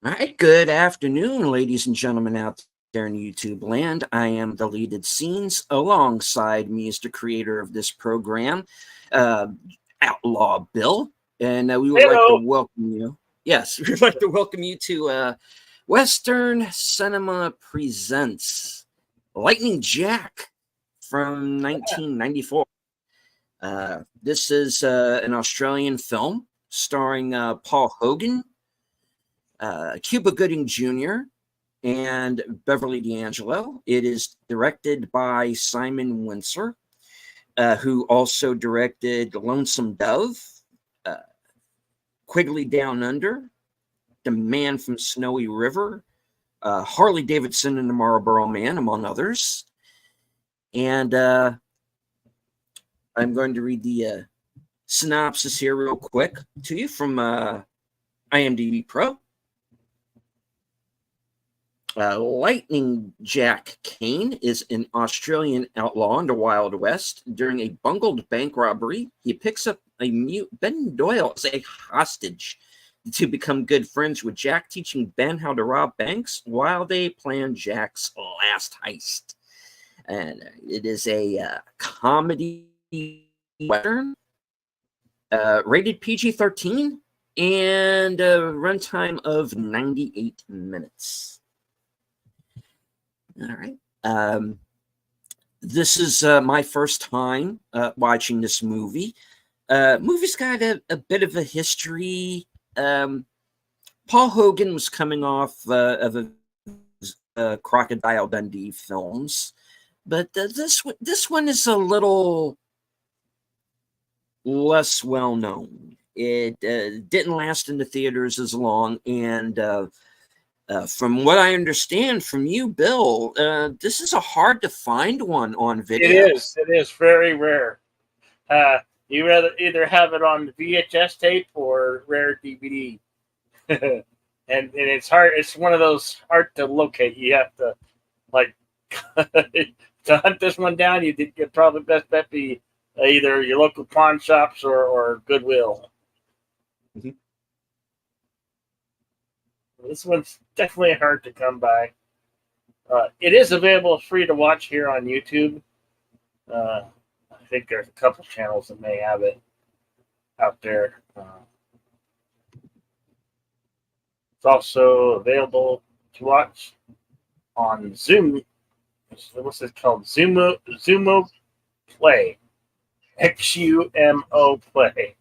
All right, good afternoon, ladies and gentlemen out there in YouTube land. I am Deleted Scenes. Alongside me is the creator of this program, uh, Outlaw Bill. And we would like to Hello. welcome you. Yes, we'd like to welcome you to Western Cinema Presents Lightning Jack from 1994. This is an Australian film starring Paul Hogan, Cuba Gooding Jr., and Beverly D'Angelo. It is directed by Simon Windsor, who also directed Lonesome Dove, uh, Quigley Down Under, The Man from Snowy River, Harley Davidson and the Marlboro Man, among others. And I'm going to read the synopsis here real quick to you from IMDb Pro. Lightning Jack Kane is an Australian outlaw in the Wild West. During a bungled bank robbery, he picks up a mute Ben Doyle as a hostage to become good friends with Jack, teaching Ben how to rob banks while they plan Jack's last heist. And it is a comedy western, rated PG-13, and a runtime of 98 minutes. All right. This is my first time watching this movie. Movie's got a bit of a history. Paul Hogan was coming off of a Crocodile Dundee films, but this one is a little less well known. It didn't last in the theaters as long, and from what I understand from you, Bill, this is a hard to find one on video. It is. It is very rare. You rather either have it on VHS tape or rare DVD, and it's hard. It's one of those hard to locate. You have to like to hunt this one down. You probably best bet be either your local pawn shops or Goodwill. Mm-hmm. This one's definitely hard to come by. It is available free to watch here on YouTube. I think there's a couple channels that may have it out there. It's also available to watch on Zoom. What's it called? Zumo Play. XUMO Play.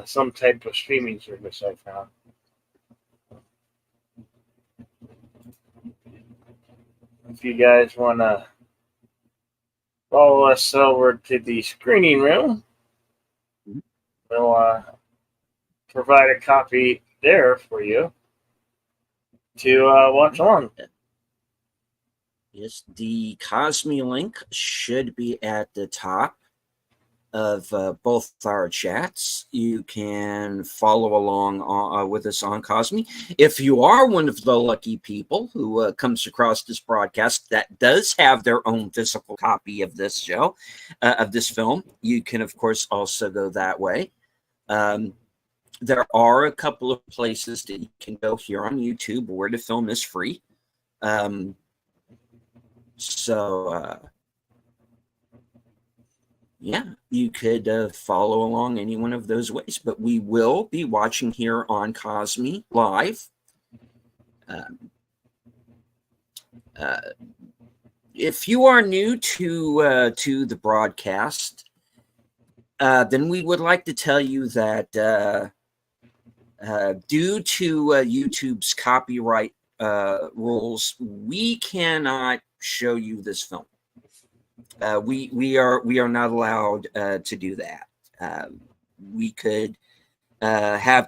Some type of streaming service I found. If you guys want to follow us over to the screening room, we'll provide a copy there for you to watch on. Yes, the Cosme link should be at the top of both our chats. You can follow along with us on Cosme. If you are one of the lucky people who comes across this broadcast that does have their own physical copy of this show, of this film, you can, of course, also go that way. There are a couple of places that you can go here on YouTube where the film is free. Yeah, you could follow along any one of those ways, but we will be watching here on Cosme live. If you are new to the broadcast, then we would like to tell you that due to YouTube's copyright rules, we cannot show you this film. We are not allowed to do that. We could have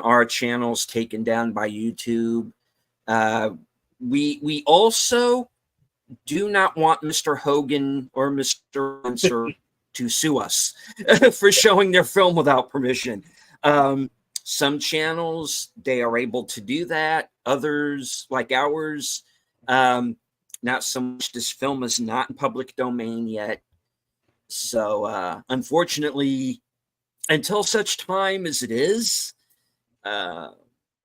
our channels taken down by YouTube. We also do not want Mr. Hogan or Mr. Windsor to sue us for showing their film without permission. Some channels, they are able to do that. Others, like ours, not so much. This film is not in public domain yet. So, unfortunately, until such time as it is,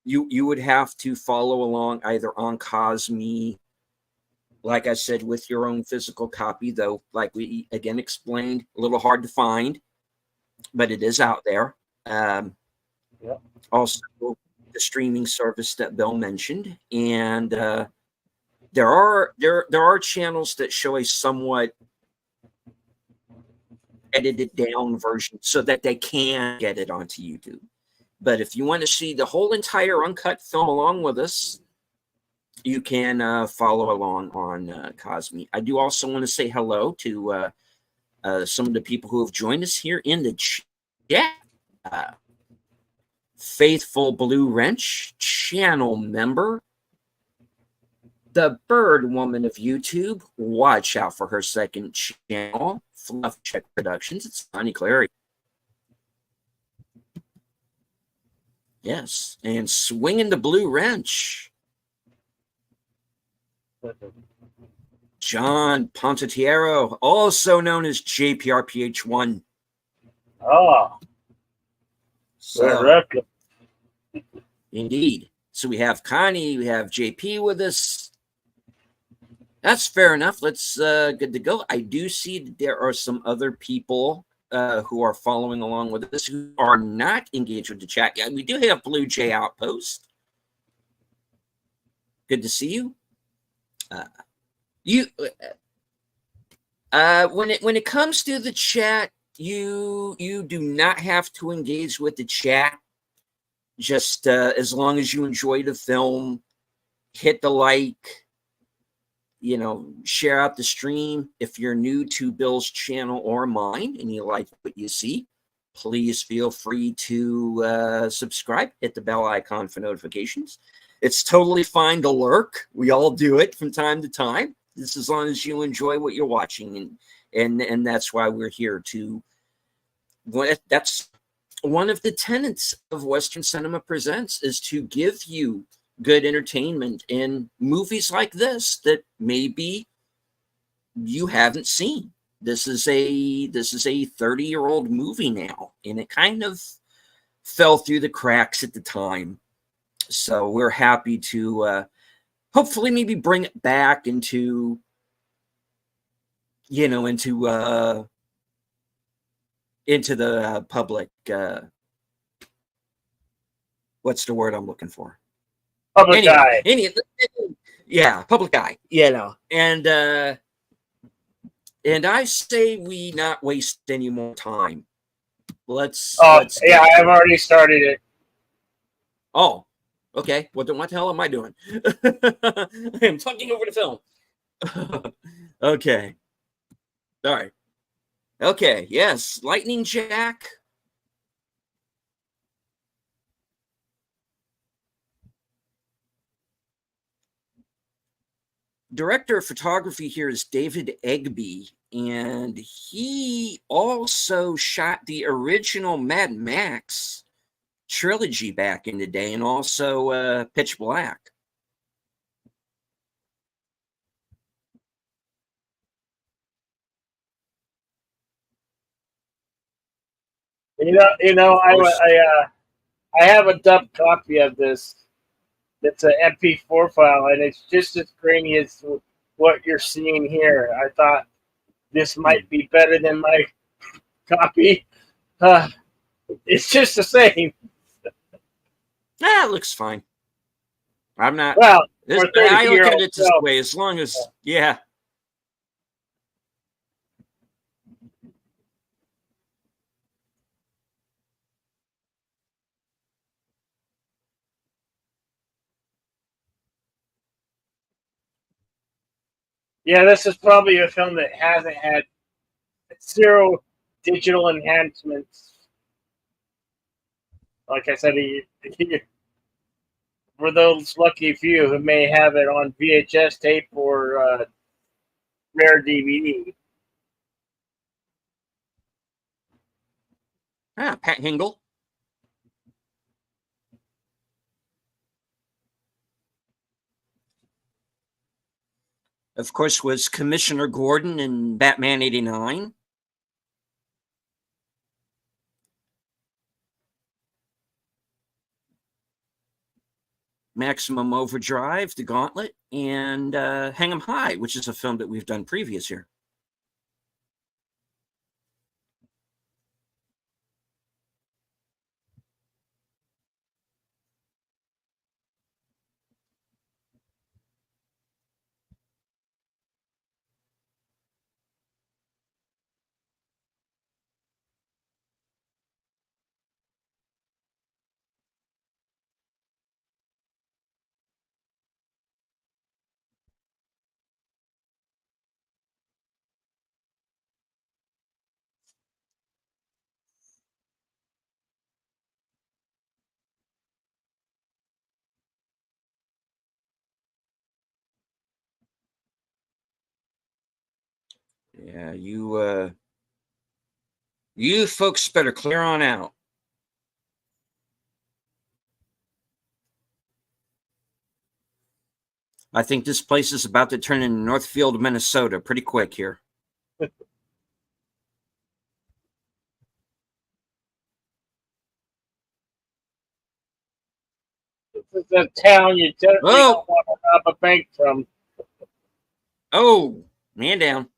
you would have to follow along either on Cosme, like I said, with your own physical copy, though, like we again explained, a little hard to find, but it is out there. Yep. Also, the streaming service that Bill mentioned, and there are channels that show a somewhat edited down version so that they can get it onto YouTube. But if you want to see the whole entire uncut film along with us, you can follow along on Cosme. I do also want to say hello to some of the people who have joined us here in the chat. Faithful Blue Wrench, channel member. The Bird Woman of YouTube. Watch out for her second channel, Fluff Check Productions. It's Connie Clary. Yes, and Swinging the Blue Wrench. John Pontetiero, also known as JPRPH1. Oh, So, indeed. So we have Connie, we have JP with us. That's fair enough. Let's good to go. I do see that there are some other people who are following along with us who are not engaged with the chat. Yeah, we do have Blue Jay Outpost. Good to see you. When it comes to the chat, you do not have to engage with the chat. Just as long as you enjoy the film, hit the like, share out the stream. If you're new to Bill's channel or mine and you like what you see, please feel free to subscribe, hit the bell icon for notifications. It's totally fine to lurk. We all do it from time to time. This as long as you enjoy what you're watching, and that's why we're here to. That's one of the tenets of Western Cinema Presents, is to give you good entertainment in movies like this that maybe you haven't seen. This is a 30-year-old movie now, and it kind of fell through the cracks at the time. So we're happy to hopefully maybe bring it back into the public. What's the word I'm looking for? public eye. Yeah, public eye. And I say we not waste any more time. Let's I've already started it. Oh, okay. What the hell am I doing? I am talking over the film. Okay. All right. Okay. Yes. Lightning Jack. Director of photography here is David Egby, and he also shot the original Mad Max trilogy back in the day, and also Pitch Black. I have a dubbed copy of this. It's an MP4 file, and it's just as grainy as what you're seeing here. I thought this might be better than my copy. It's just the same. It looks fine. I'm not. Well, I look at it this way. As long as, yeah. Yeah, this is probably a film that hasn't had zero digital enhancements. Like I said, for those lucky few who may have it on VHS tape or rare DVD. Pat Hingle. Of course, was Commissioner Gordon in Batman '89. Maximum Overdrive, The Gauntlet, and Hang 'em High, which is a film that we've done previous here. Yeah, you folks better clear on out. I think this place is about to turn into Northfield, Minnesota pretty quick here. This is a town you definitely don't want to rob a bank from. Oh, man down.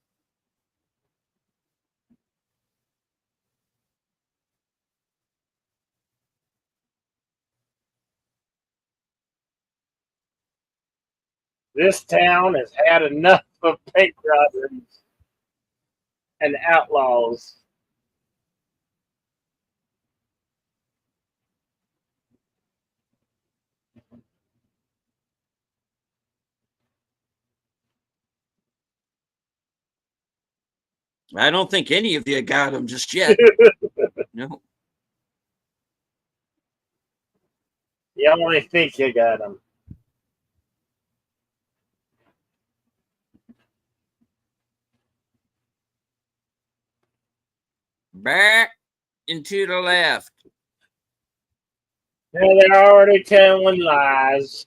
This town has had enough of bank robberies and outlaws. I don't think any of you got them just yet. No. You only think you got them. Back and to the left. And they're already telling lies.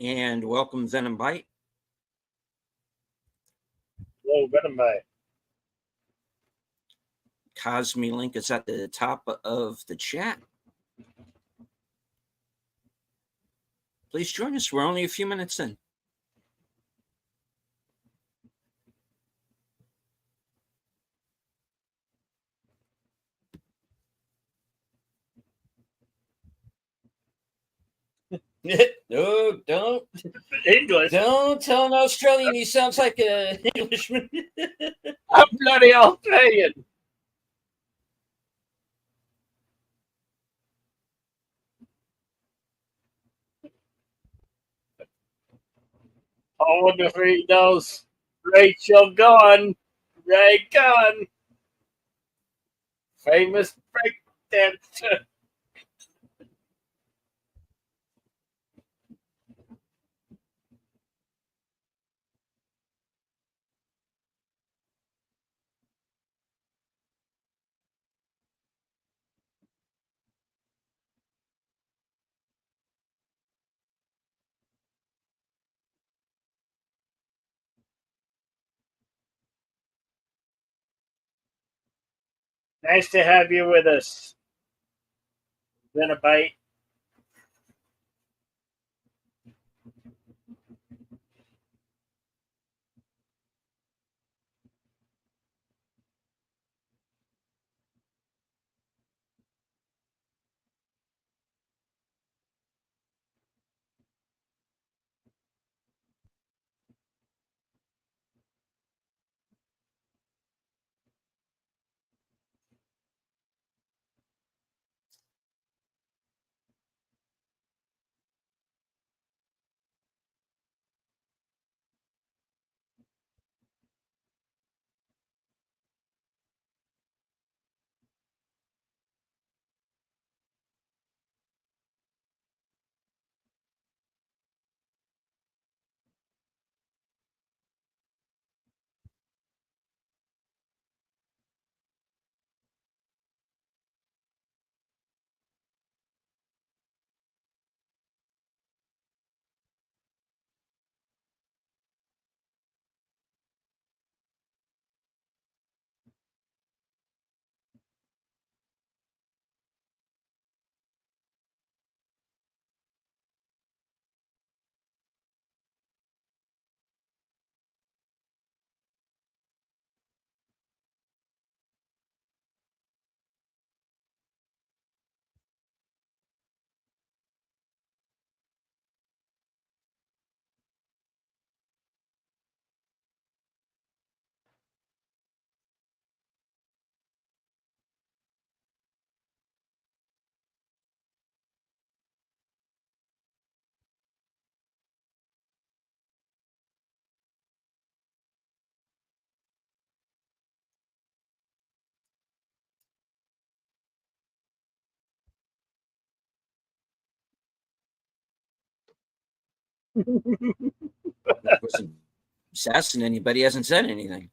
And welcome Venom Bite. Whoa, Venom Bite. Cosme link is at the top of the chat. Please join us. We're only a few minutes in. No, don't English. Don't tell an Australian he sounds like an Englishman. I'm bloody Australian. I wonder if he knows Rachel Gunn. Ray Gunn, famous break dancer. Nice to have you with us. Been a bite. Wasn't assassin anybody hasn't said anything.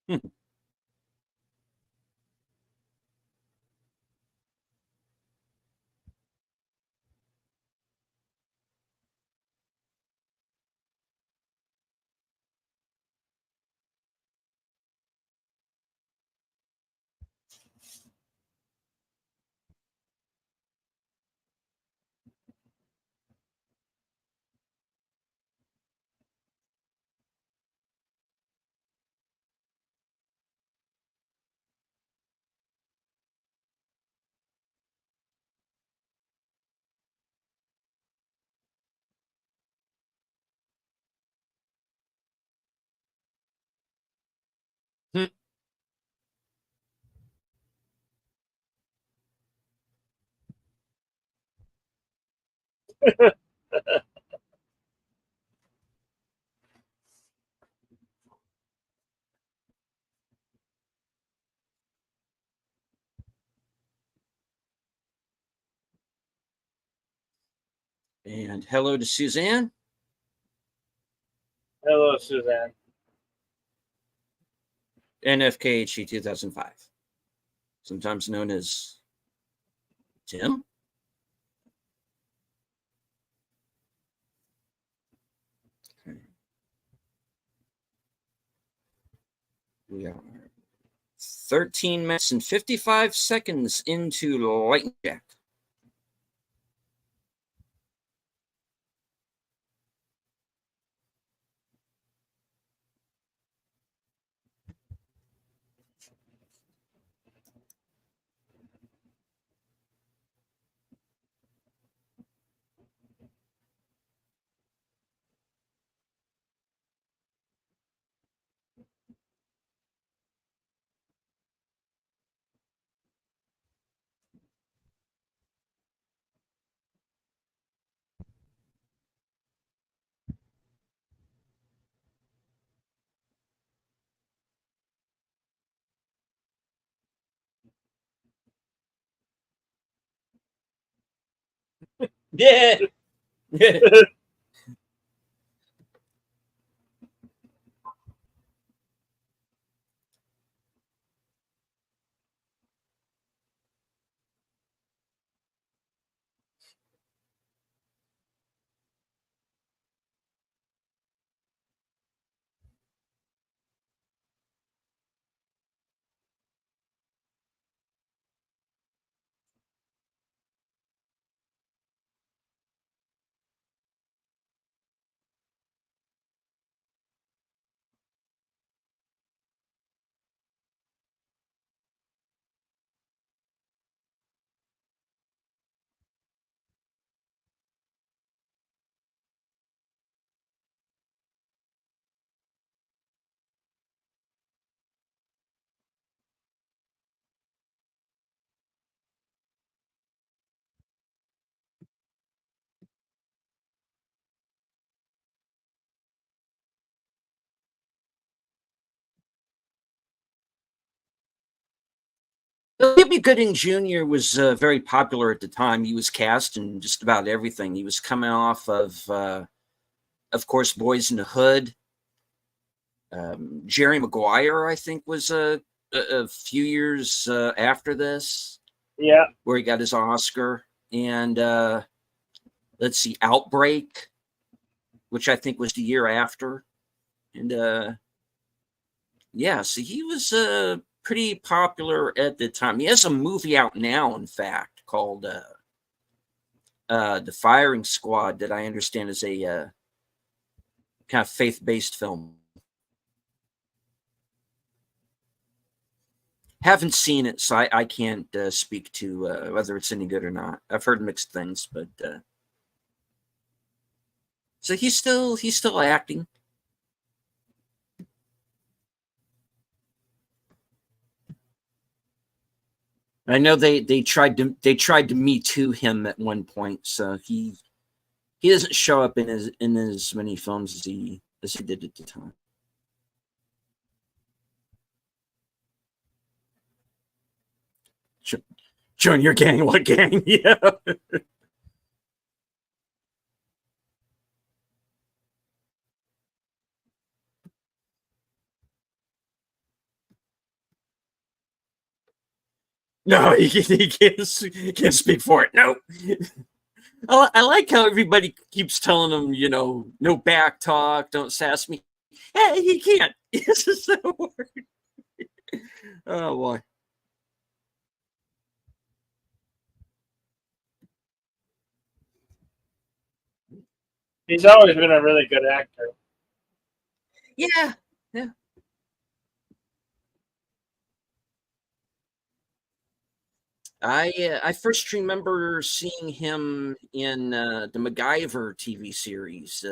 Hmm. Hmm. And hello to Suzanne. Hello, Suzanne. NFKHE 2005, sometimes known as Tim. Okay. We are 13 minutes and 55 seconds into Lightning Jack. Yeah. Libby Gooding Jr. was very popular at the time. He was cast in just about everything. He was coming off of course, Boys in the Hood. Jerry Maguire, I think, was a few years after this. Yeah. Where he got his Oscar. And let's see, Outbreak, which I think was the year after. And yeah, so he was pretty popular at the time. He has a movie out now, in fact, called The Firing Squad, that I understand is a kind of faith-based film. Haven't seen it, so I can't speak to whether it's any good or not. I've heard mixed things, but so he's still acting. I know they tried to Me Too him at one point, so he doesn't show up in as many films as he did at the time. Join your gang, what gang? Yeah. No, he can't speak for it. No. I like how everybody keeps telling him, no back talk, don't sass me. Hey, he can't. This is so weird. Oh boy. He's always been a really good actor. Yeah. Yeah. I first remember seeing him in the MacGyver TV series,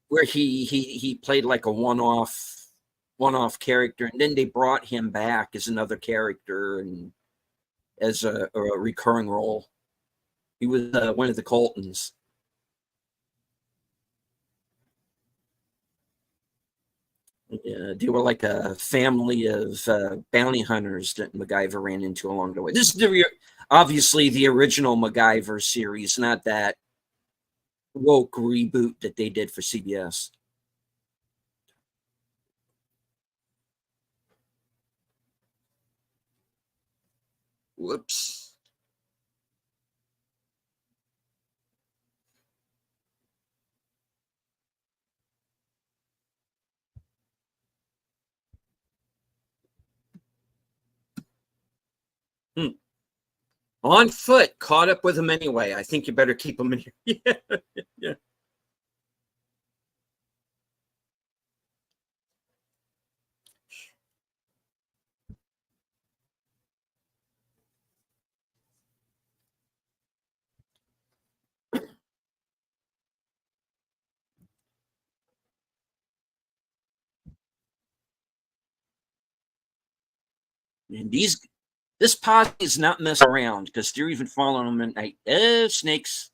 where he played like a one-off character, and then they brought him back as another character and as a recurring role. He was one of the Coltons. They were like a family of bounty hunters that MacGyver ran into along the way. This is obviously the original MacGyver series, not that woke reboot that they did for CBS. Whoops. Hmm. On foot, caught up with him anyway. I think you better keep him in here. Yeah. Yeah. And this posse is not messing around because they're even following them at night. Oh, snakes.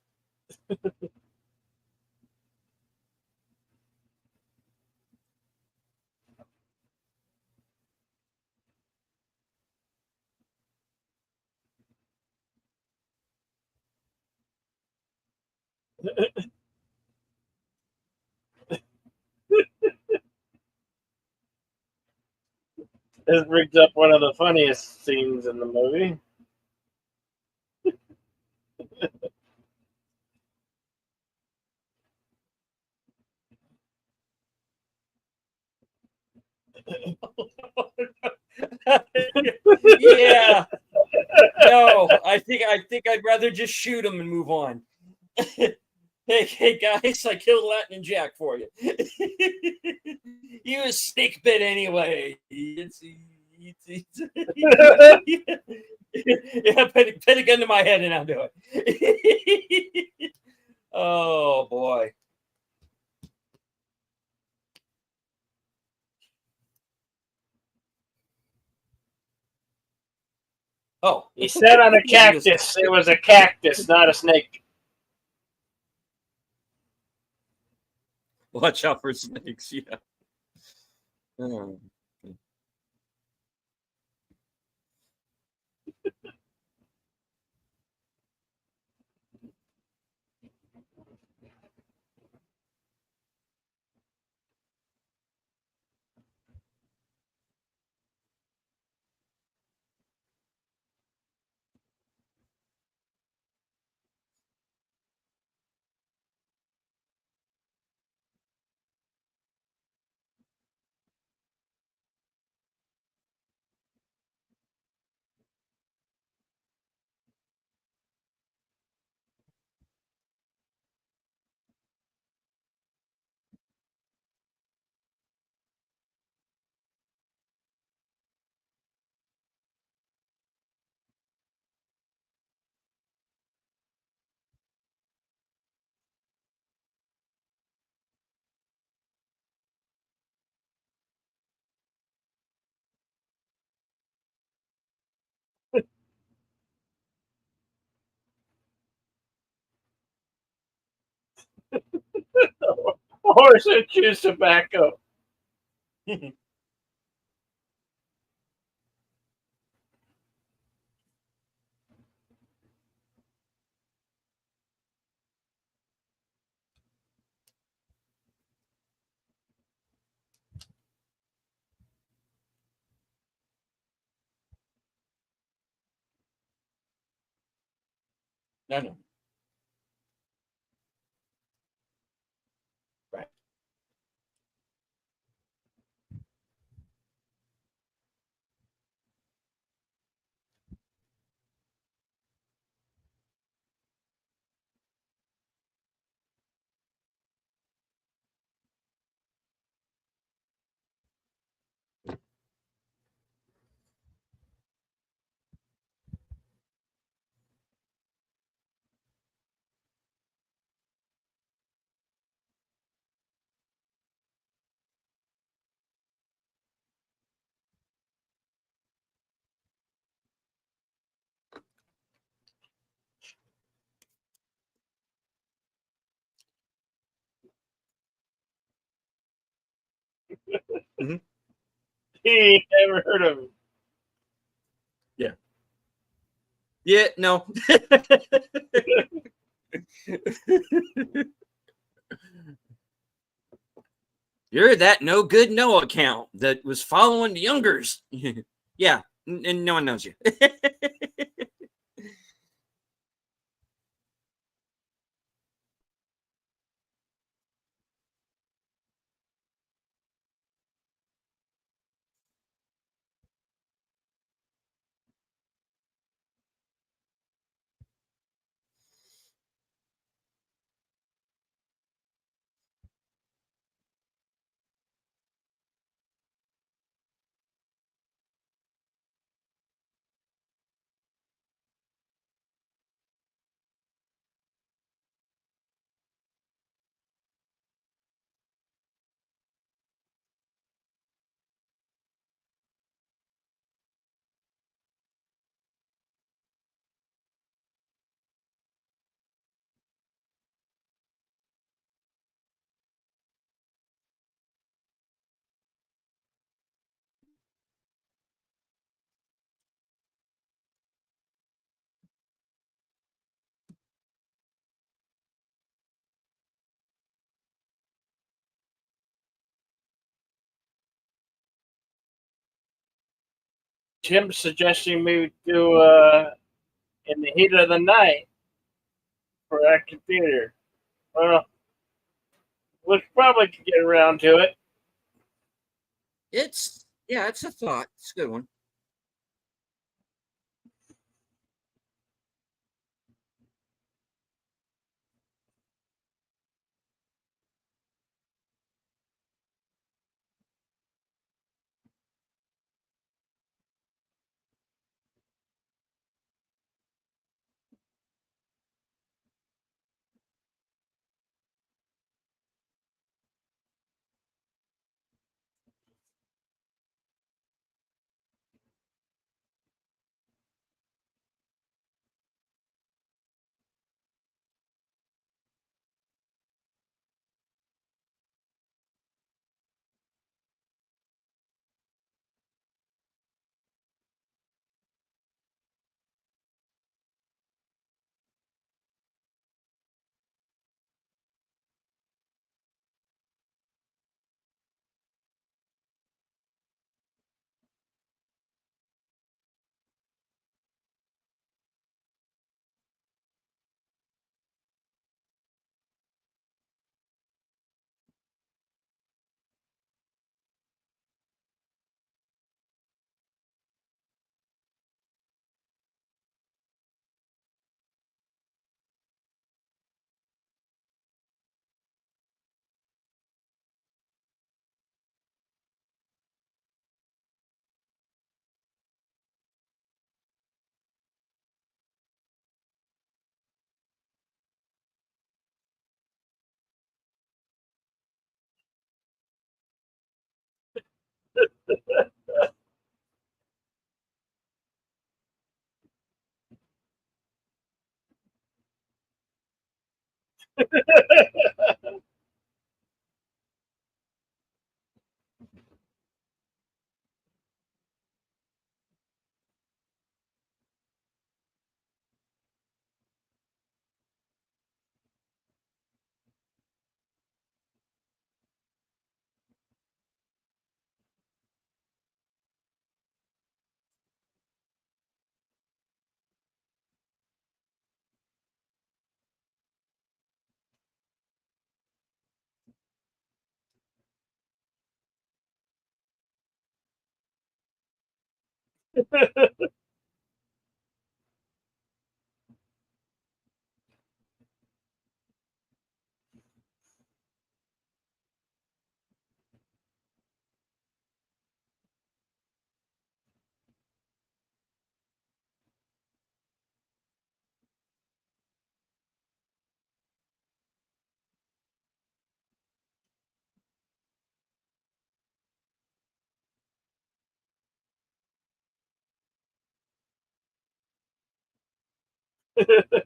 This brings up one of the funniest scenes in the movie. Yeah. No, I think I'd rather just shoot him and move on. Hey guys, I killed Latin Jack for you. He was snake bit anyway. Yeah, put a gun to my head and I'll do it. Oh boy. Oh, He sat on a yeah, was, cactus. It was a cactus, not a snake. watch out for snakes. Yeah. Oh. Horse and chews tobacco. No. Right. Mhm. He ain't never heard of him. Yeah, no. You're that no good no account that was following the youngers. Yeah, and no one knows you. Jim's suggesting we do in the heat of the night for active theater. Well, we probably could get around to it. It's a thought. It's a good one.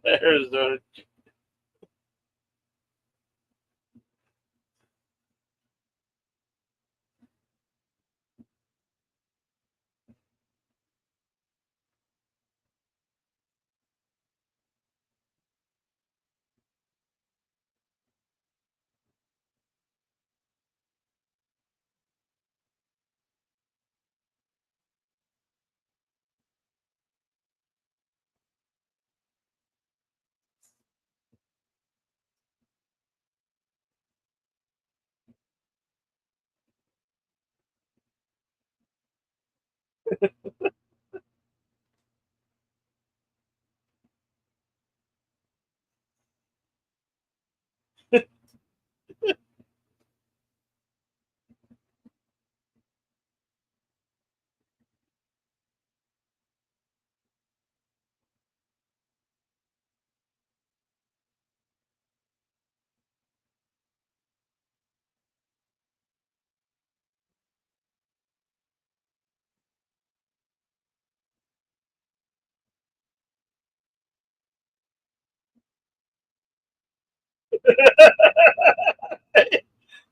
Arizona.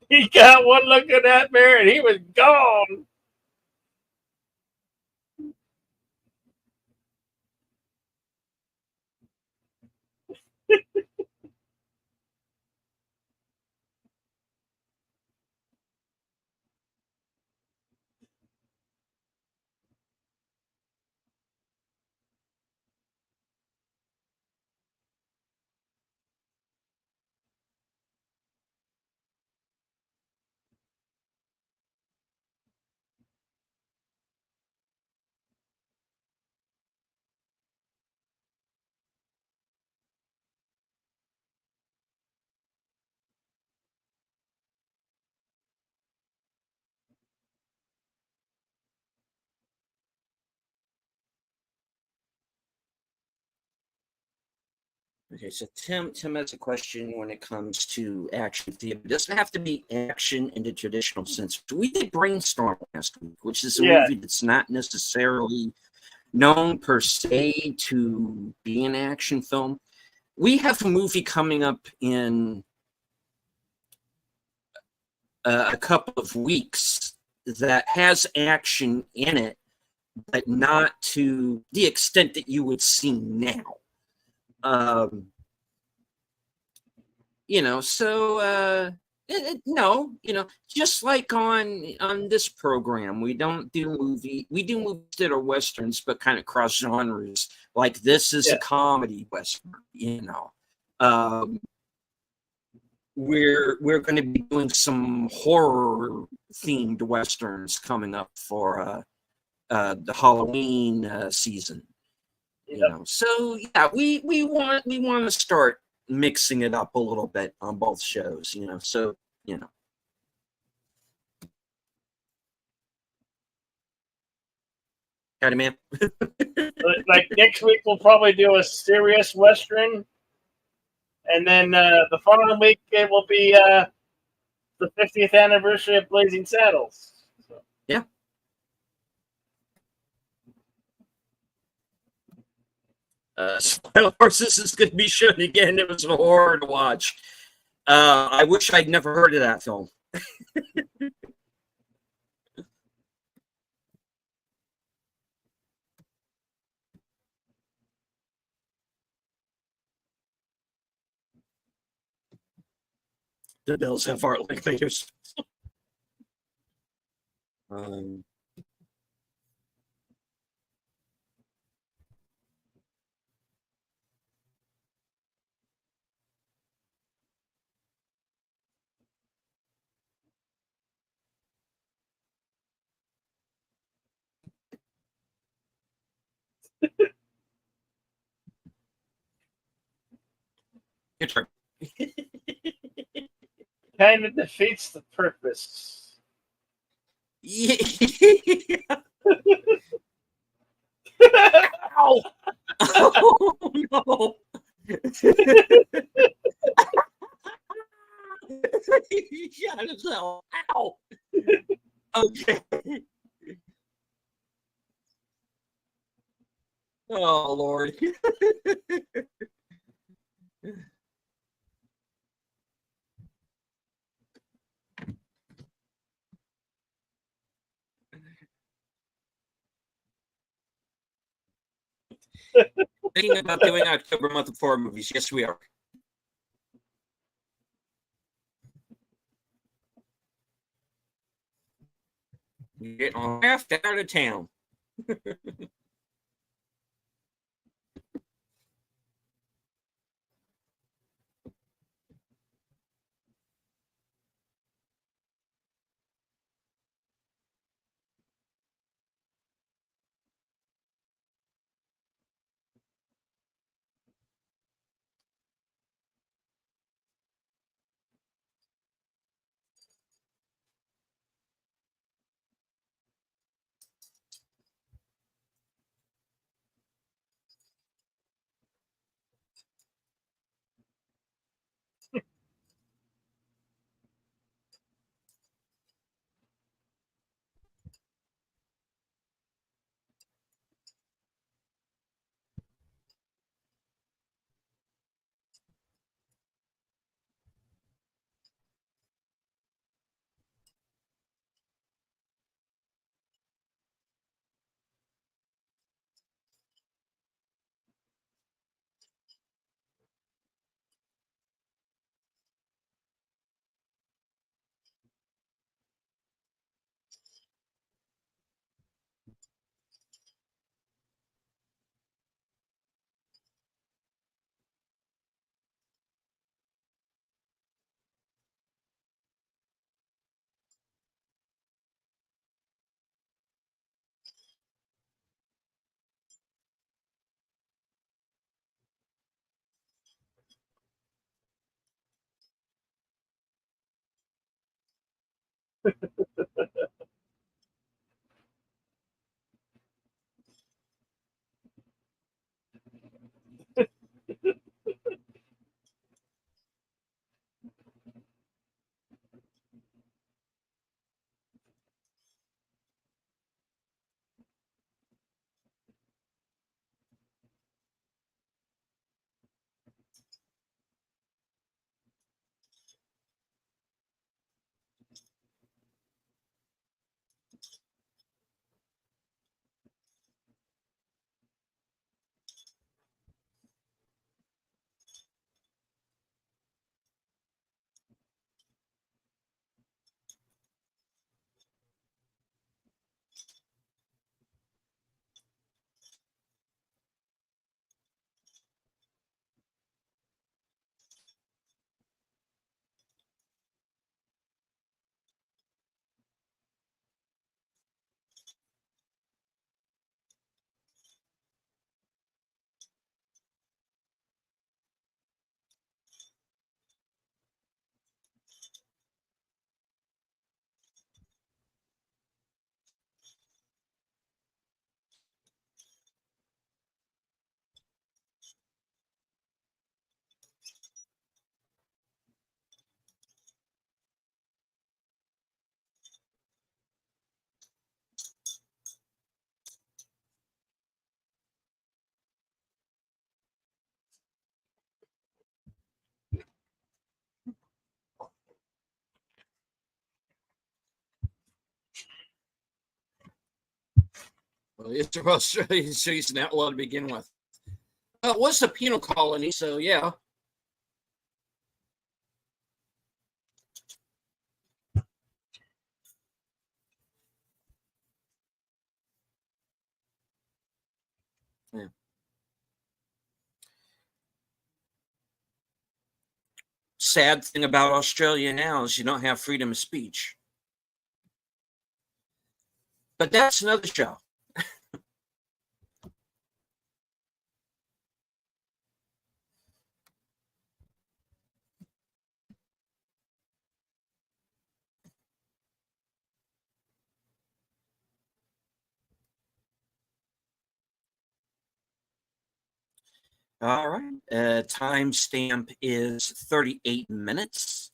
He got one look at that bear and he was gone. Okay, so Tim has a question when it comes to action theater. It doesn't have to be action in the traditional sense. We did Brainstorm last week, which is a Yeah. movie that's not necessarily known per se to be an action film. We have a movie coming up in a couple of weeks that has action in it, but not to the extent that you would see now. So no, just like on this program, we do movies that are westerns, but kind of cross genres. Like this is a comedy western. Um, we're going to be doing some horror themed westerns coming up for the Halloween season. So yeah, we want to start mixing it up a little bit on both shows. Howdy, man. Like next week, we'll probably do a serious western, and then the following week it will be the 50th anniversary of Blazing Saddles. So. Yeah. Wild Horses is going to be shown again. It was a horror to watch. I wish I'd never heard of that film. The Bills have art like leaders. Um, your turn. Kind of defeats the purpose. Yeah. Ow! Oh no! He shot himself. Ow! Okay. Oh Lord. Thinking about doing October month of horror movies. Yes, we are. Get on laughed out of town. Well, it's Australia, so he's an outlaw to begin with. It was a penal colony, so yeah. Yeah. Sad thing about Australia now is you don't have freedom of speech. But that's another show. All right. Timestamp is 38 minutes.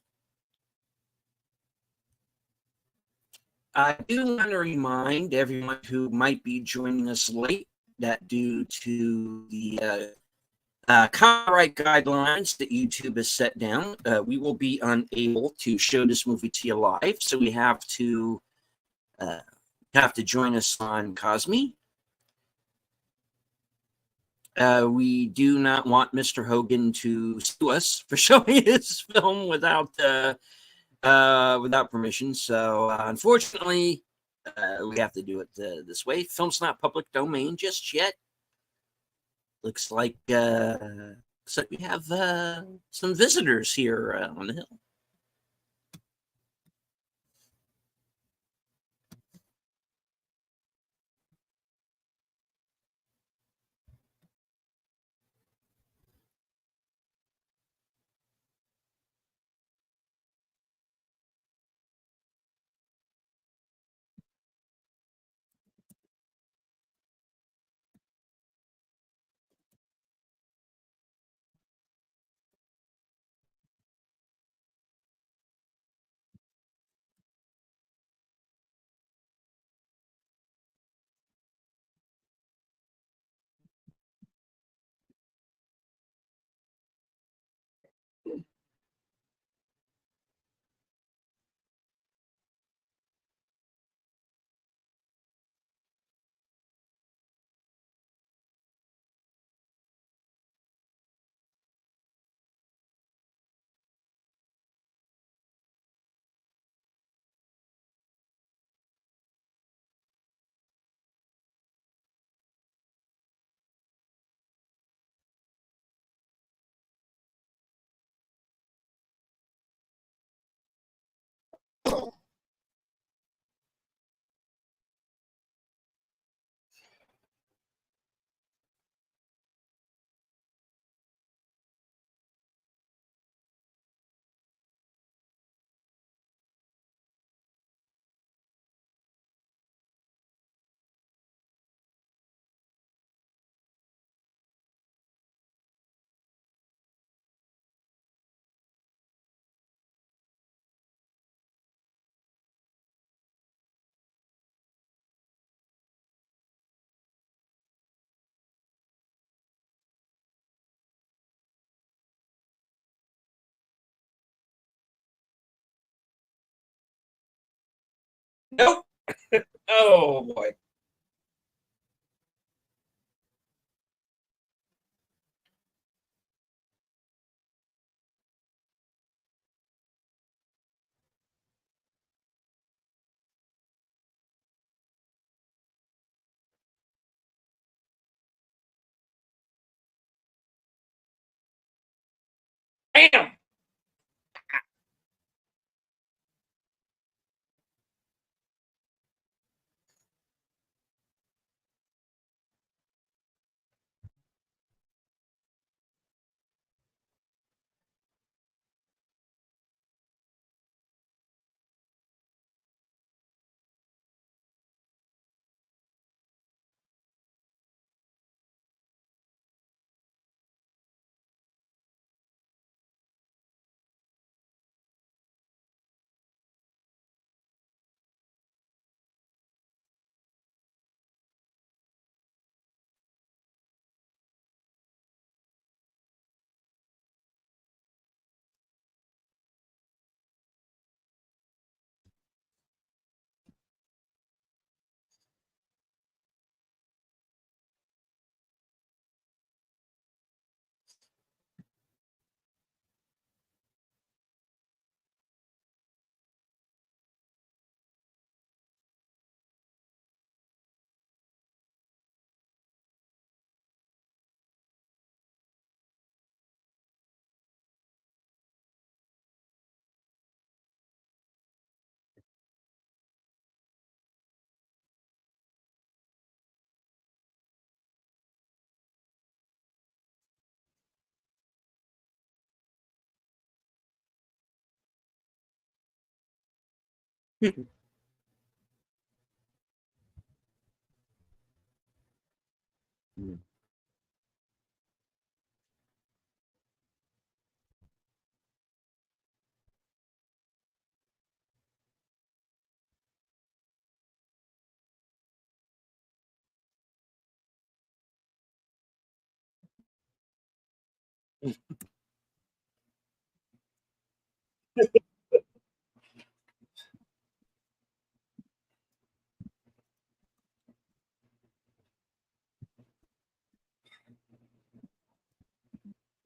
I do want to remind everyone who might be joining us late that due to the copyright guidelines that YouTube has set down, we will be unable to show this movie to you live. So we have to join us on Cosme. We do not want Mr. Hogan to sue us for showing his film without permission. So unfortunately, we have to do it this way. Film's not public domain just yet. Looks like we have some visitors here on the hill. Nope. Oh boy. Bam.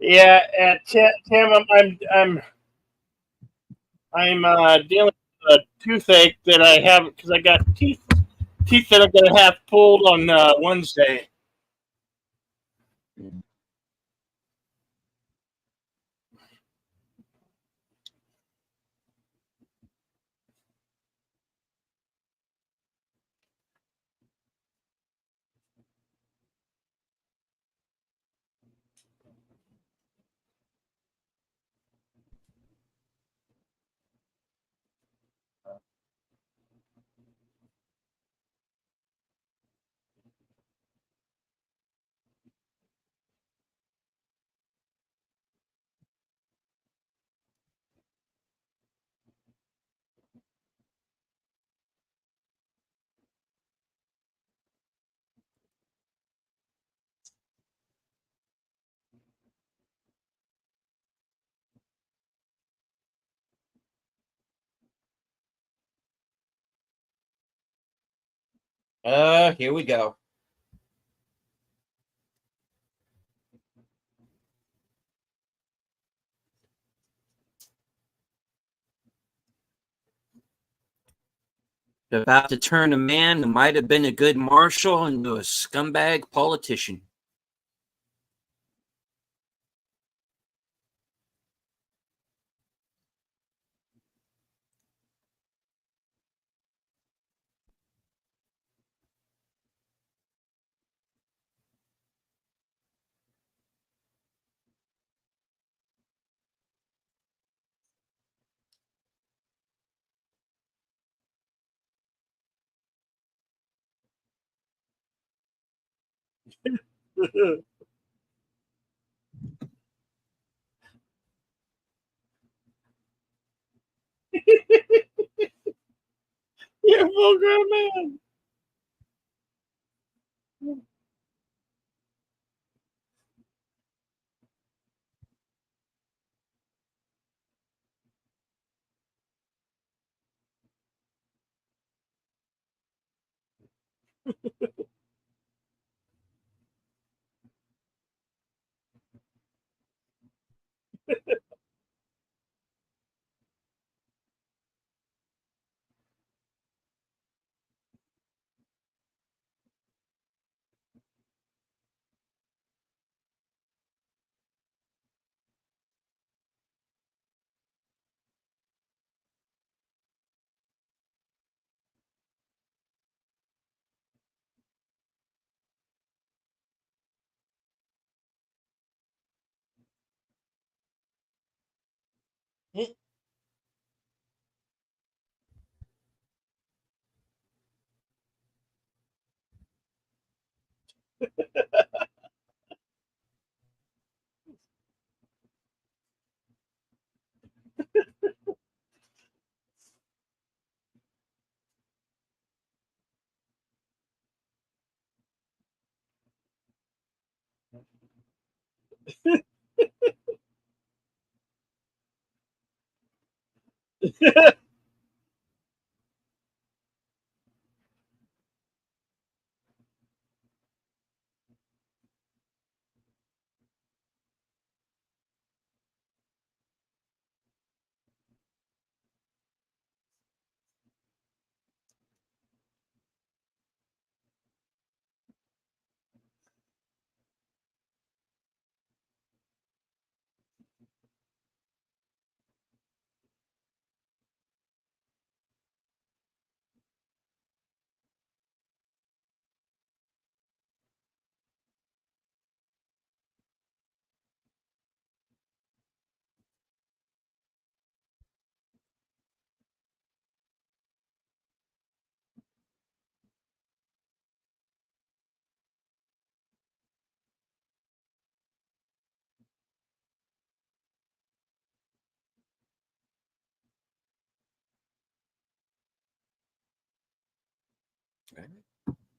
Yeah, Tim, I'm dealing with a toothache that I have because I got teeth that I'm gonna have pulled on Wednesday. Here we go. About to turn a man who might have been a good marshal into a scumbag politician. You full grown man.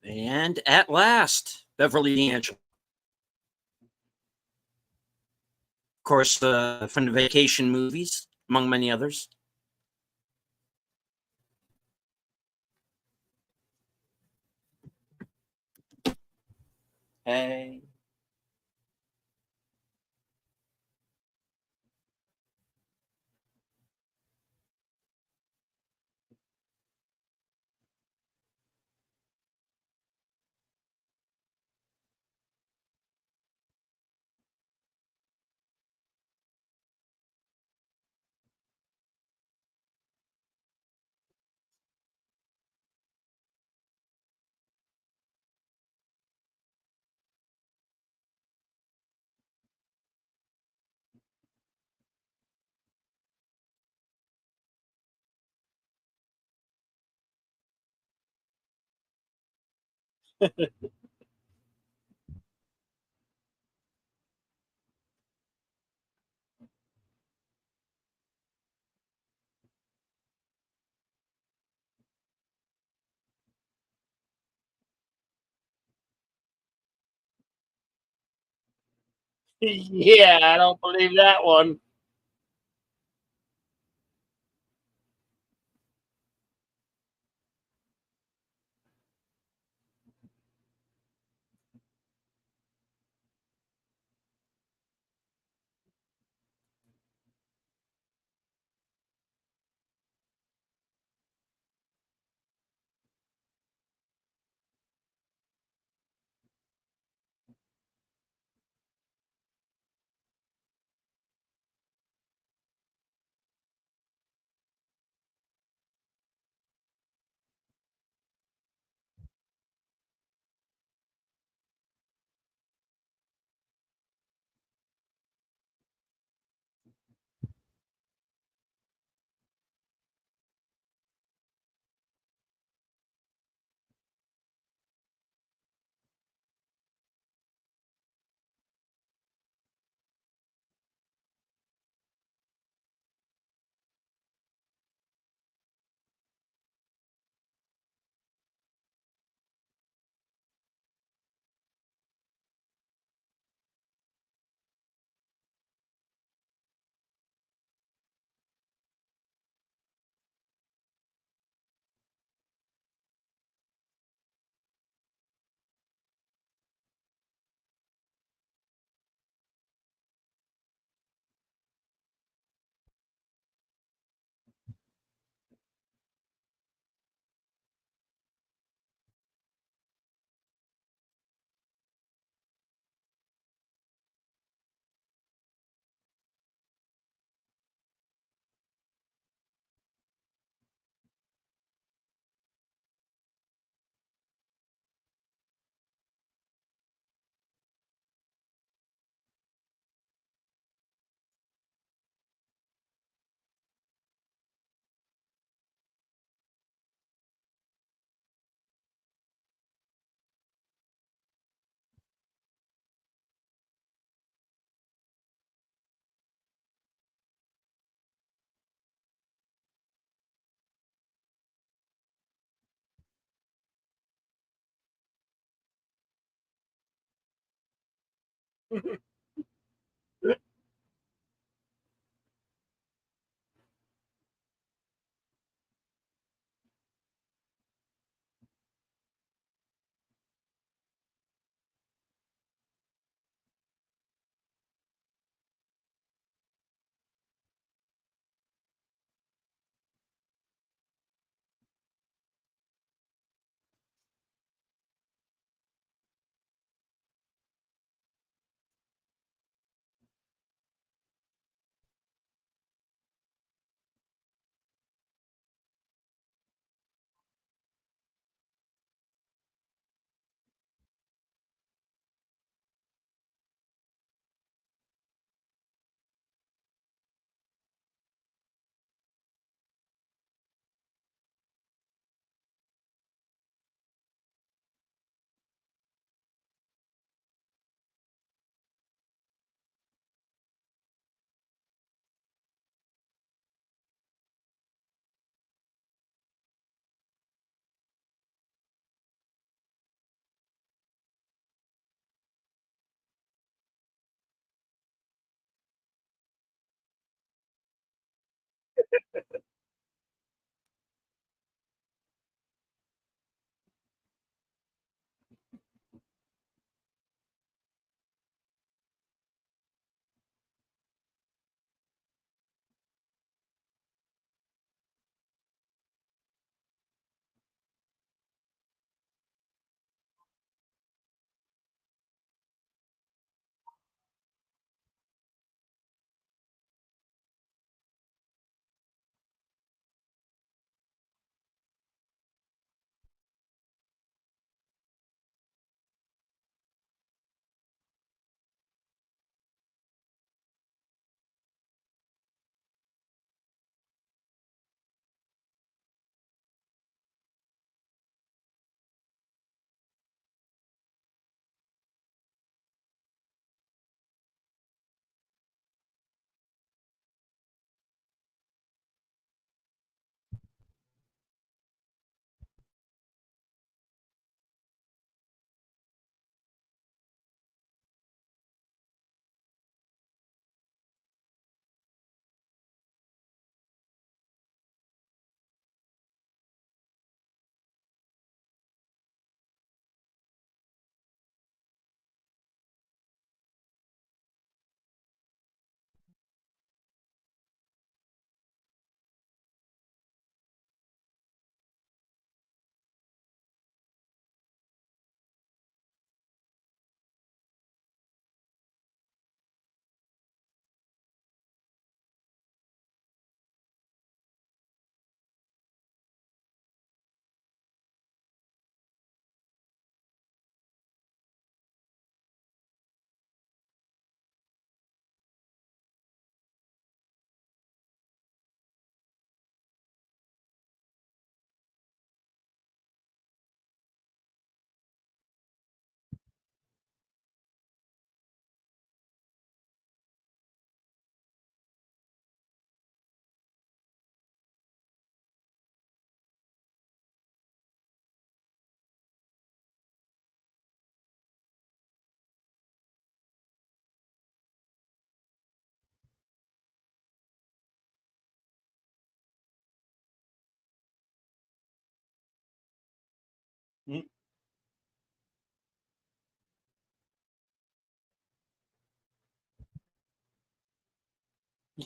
And at last, Beverly D'Angelo. Of course, from the vacation movies, among many others. Hey. Yeah, I don't believe that one.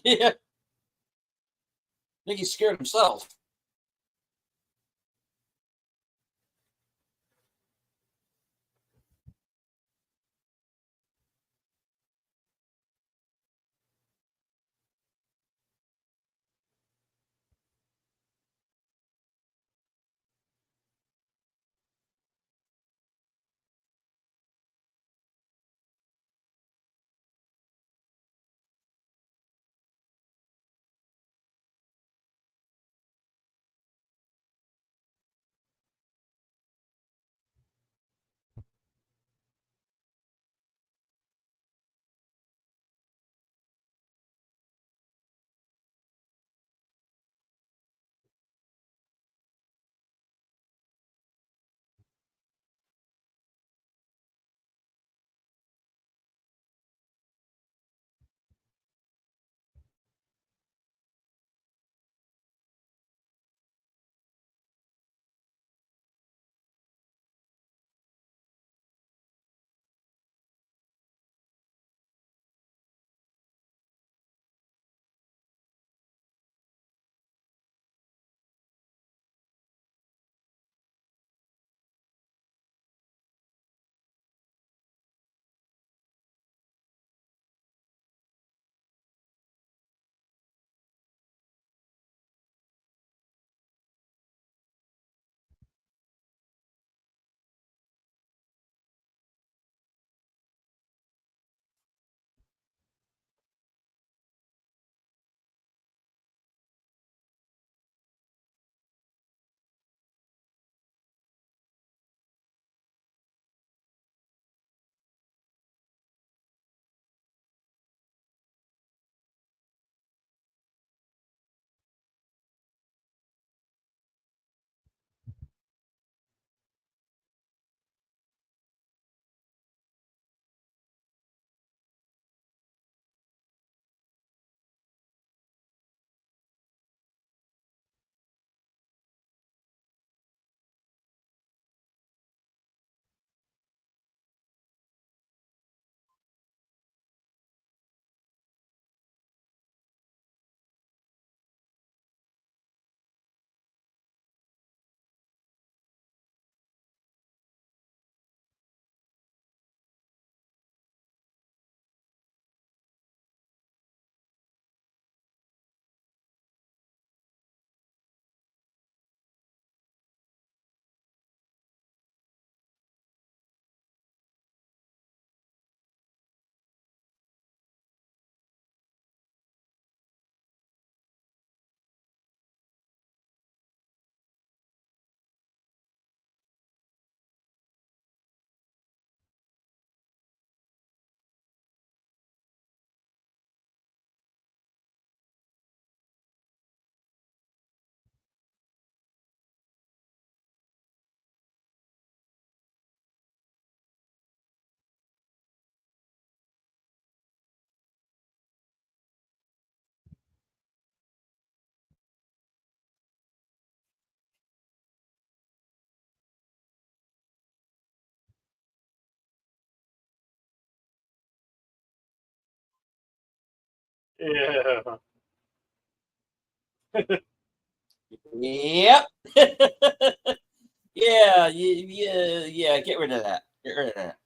Yeah, I think he's scared himself. Yeah. Yep. Yeah. Get rid of that. Get rid of that.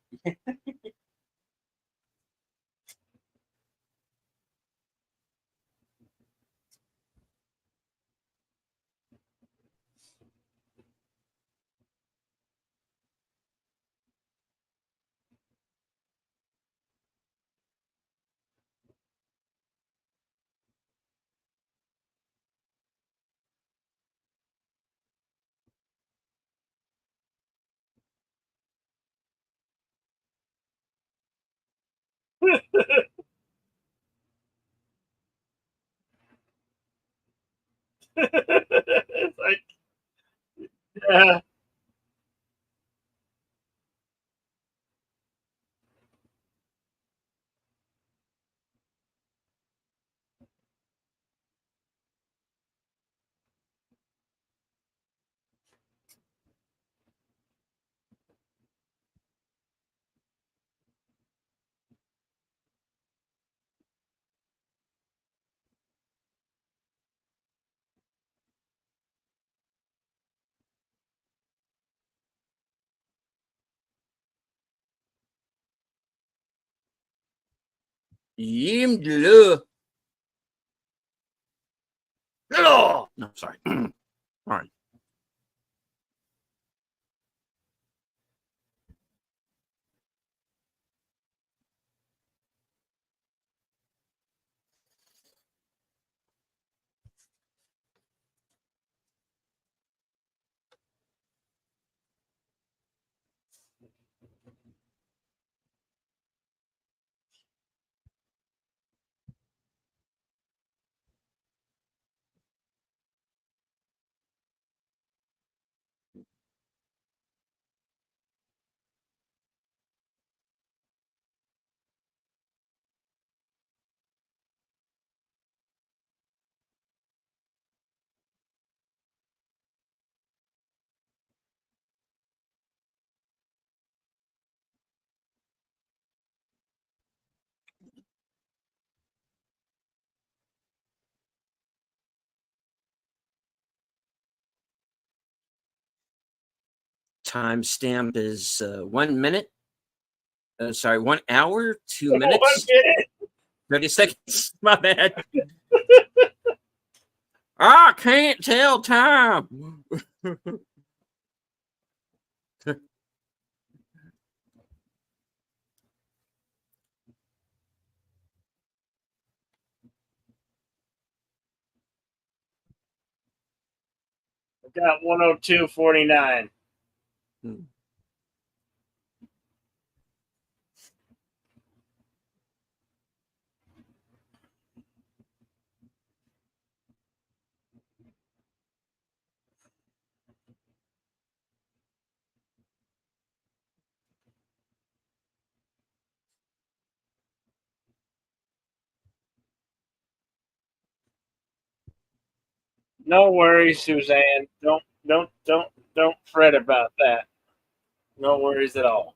It's like, yeah. Yimdlu. No, sorry. All right. Timestamp is 1 minute. Sorry, 1 hour, 2 minutes, 1 minute. 30 seconds. My bad. I can't tell time. I got 102.49. No worries, Suzanne. Don't fret about that. No worries at all.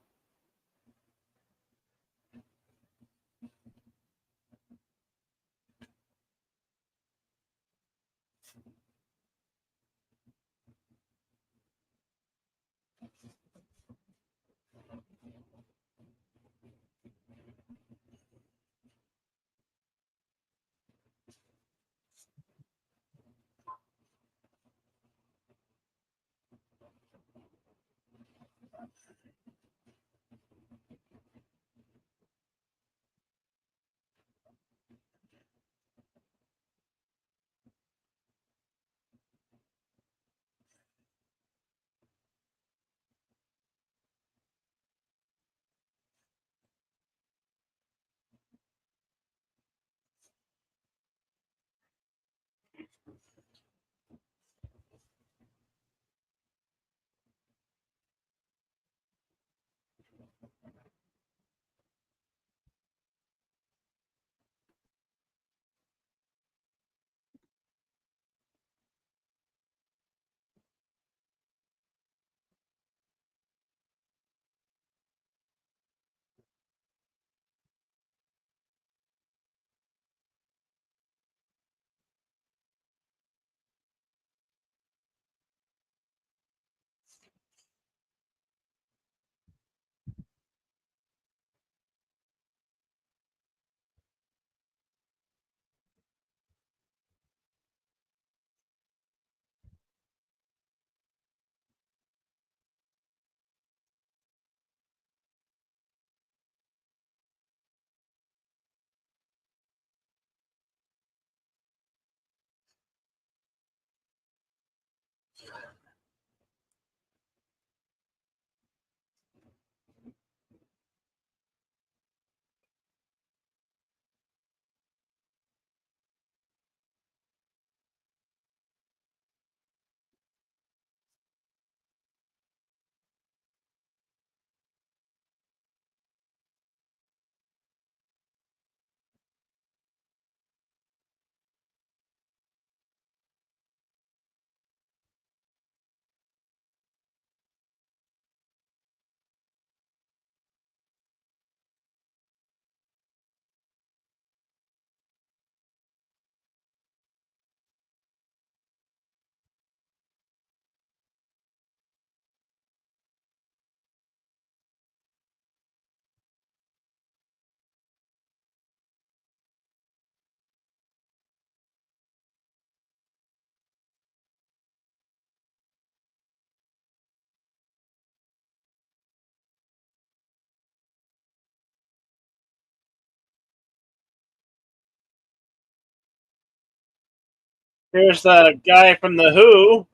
Here's the guy from the Who.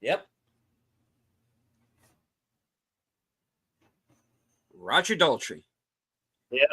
Yep. Roger Daltrey. Yep.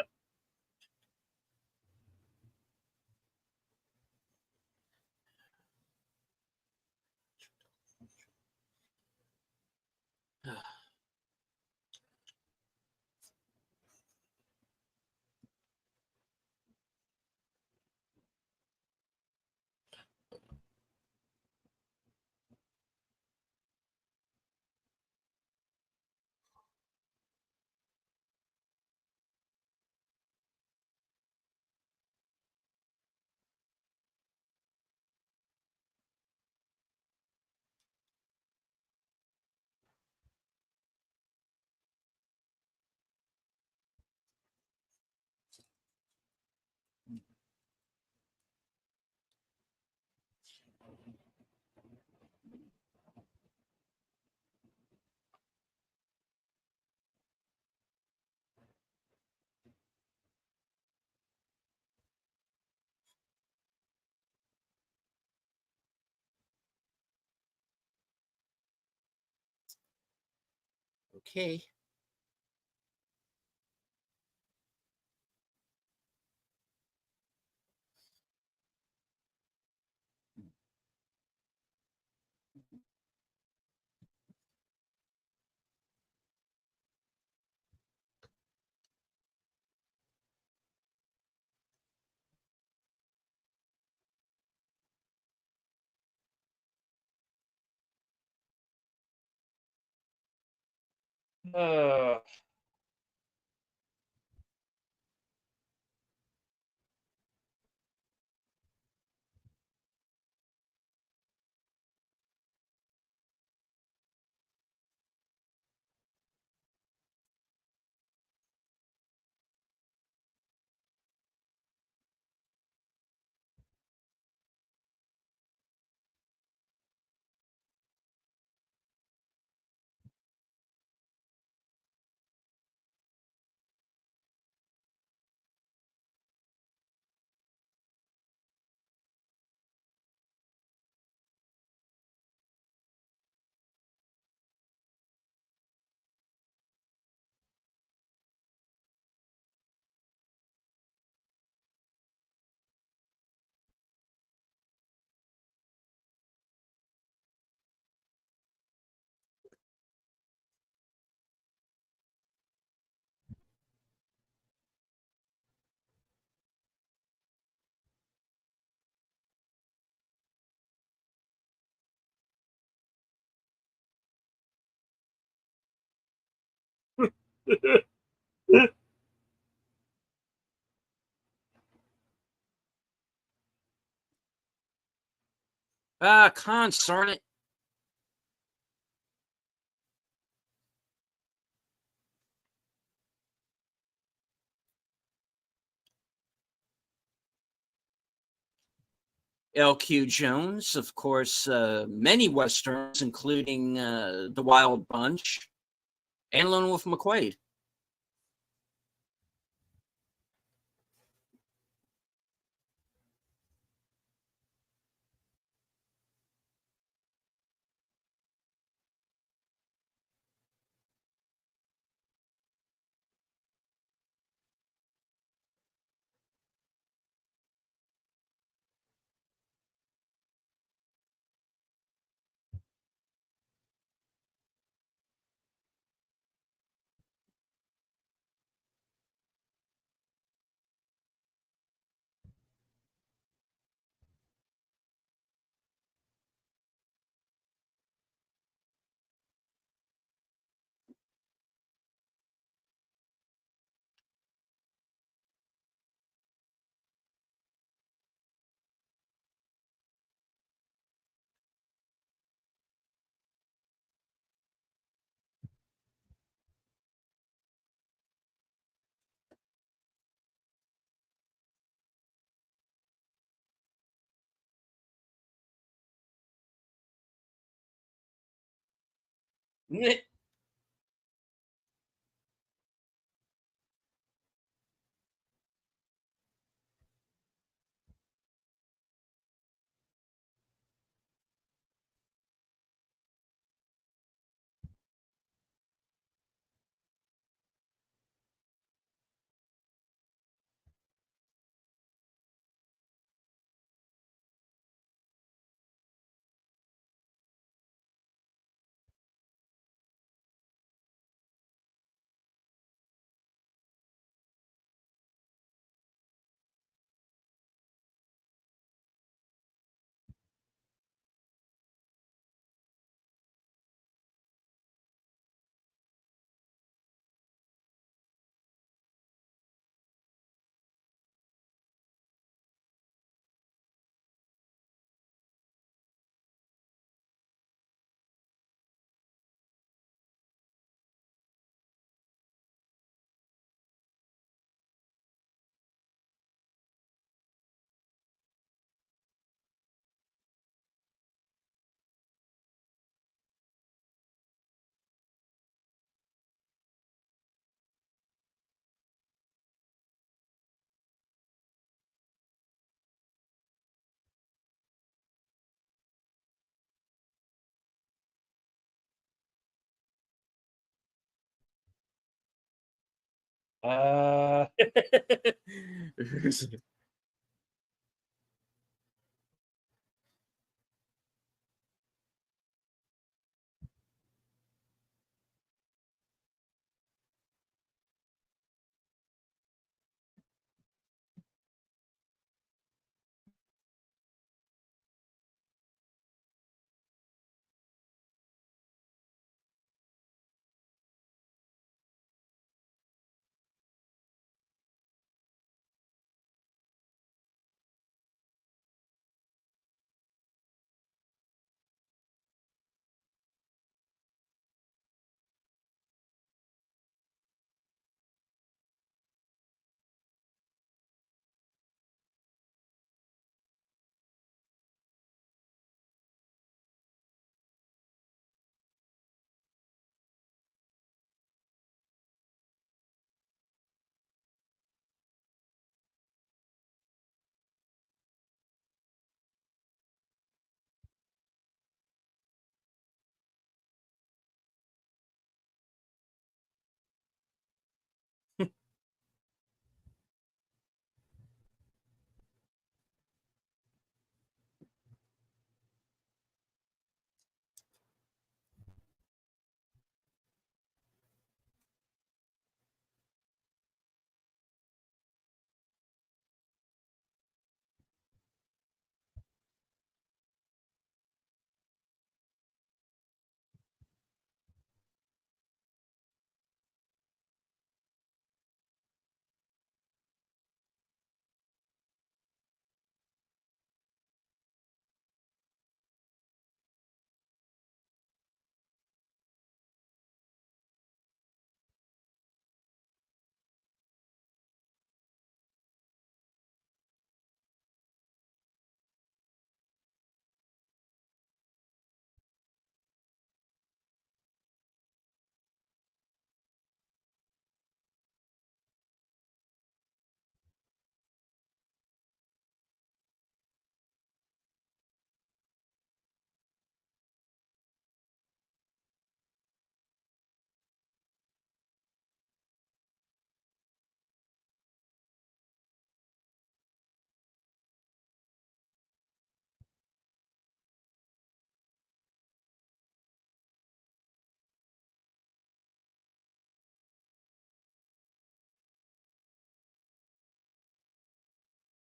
Okay. Uh, consarn it. L.Q. Jones, of course, many westerns, including The Wild Bunch and Lone Wolf McQuade. Uh,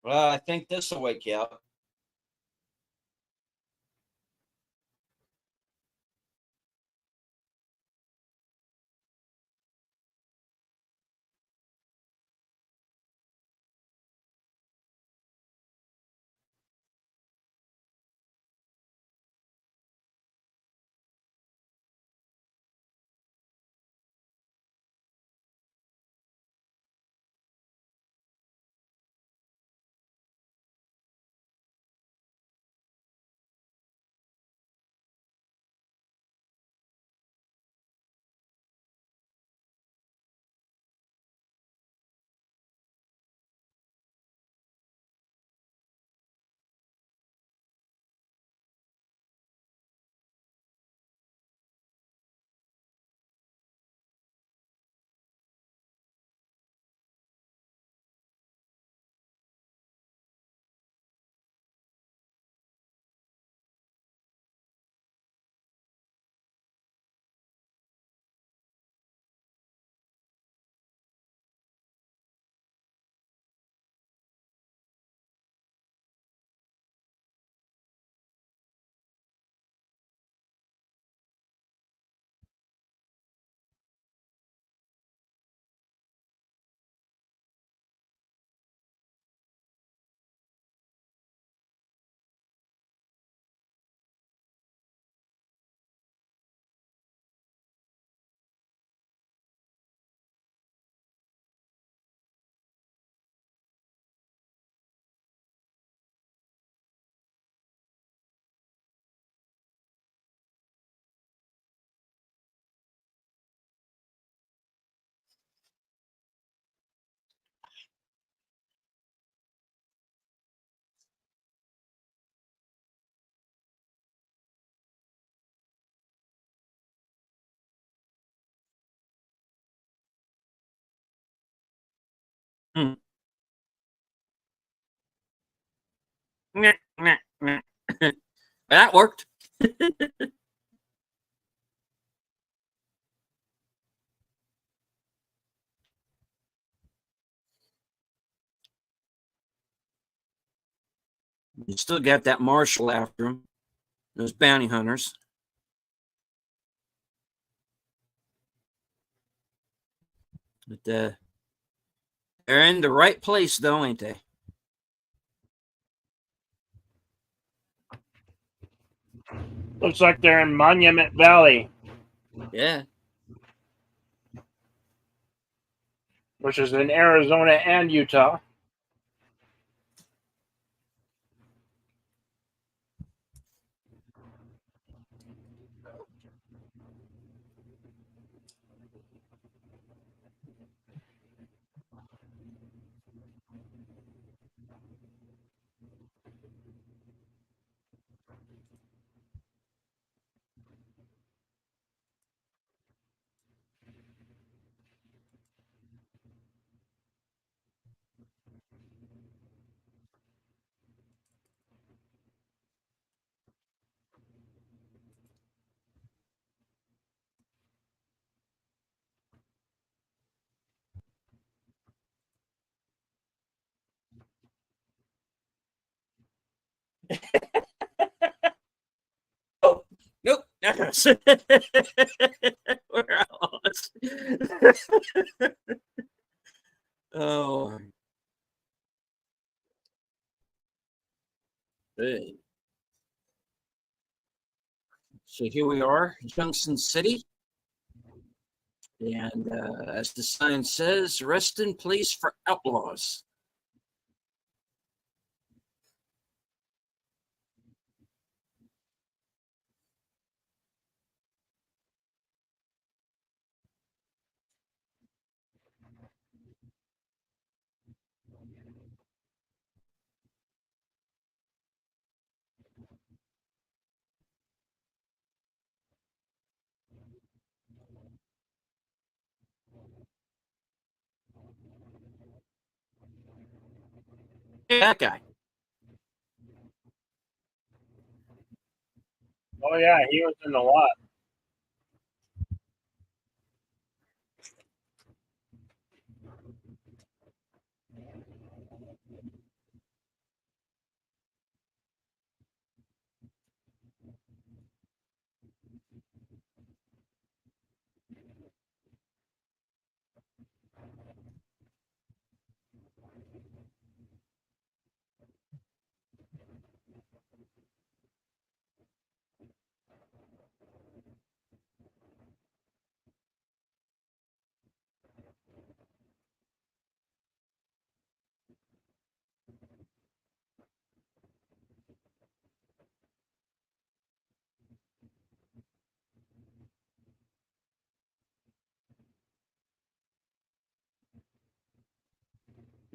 Well, I think this will wake you up. That worked. You still got that marshal after him. Those bounty hunters. But they're in the right place, though, ain't they? Looks like they're in Monument Valley, Yeah. which is in Arizona and Utah. Oh, nope. We're lost. Oh. Hey. So here we are, Junction City. And as the sign says, rest in place for outlaws. Hey, that guy. Oh yeah, he was in a lot.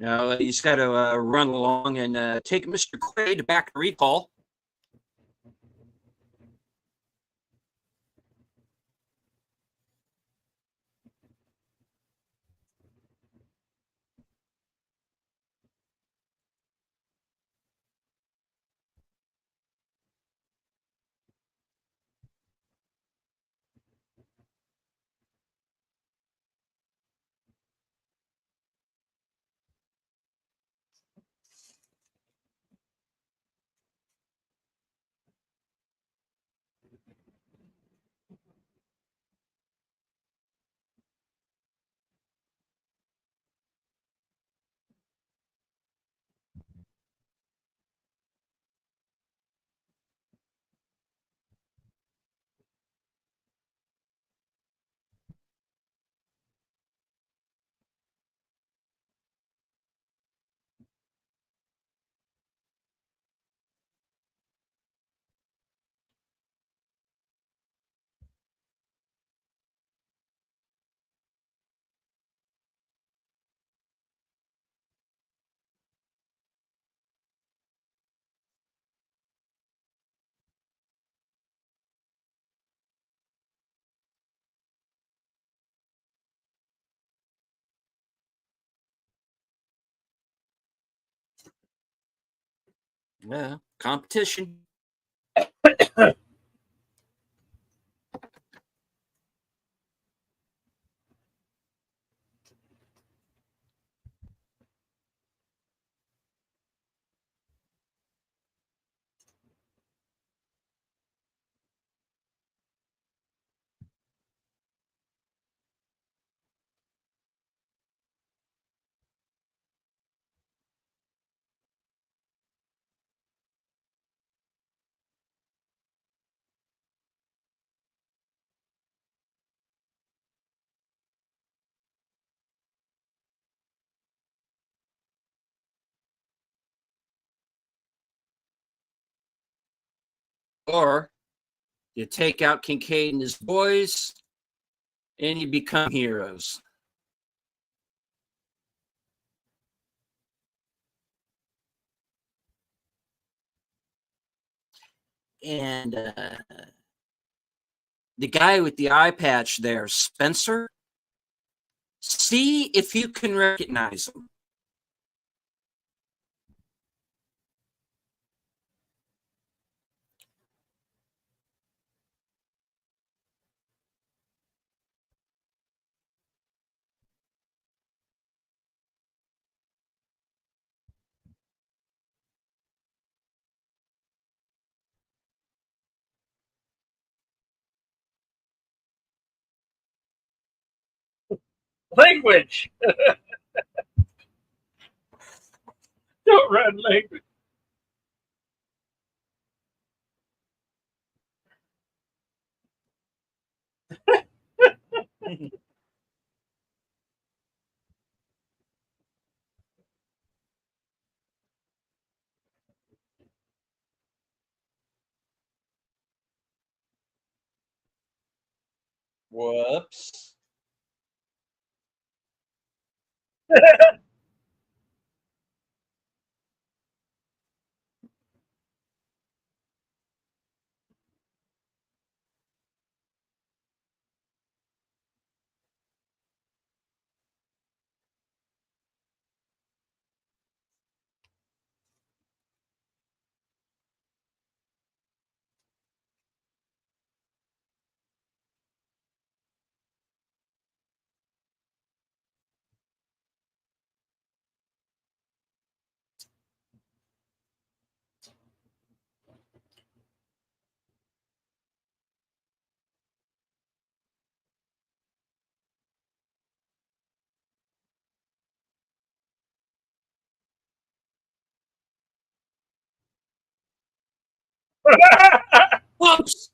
Now you just got to run along and take Mr. Quaid back to recall. Yeah, competition. Or you take out Kincaid and his boys, and you become heroes. And the guy with the eye patch there, Spencer, see if you can recognize him. Language. Don't run language. Whoops. Whoops.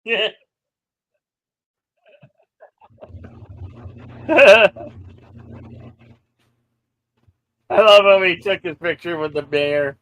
I love how he took his picture with the bear.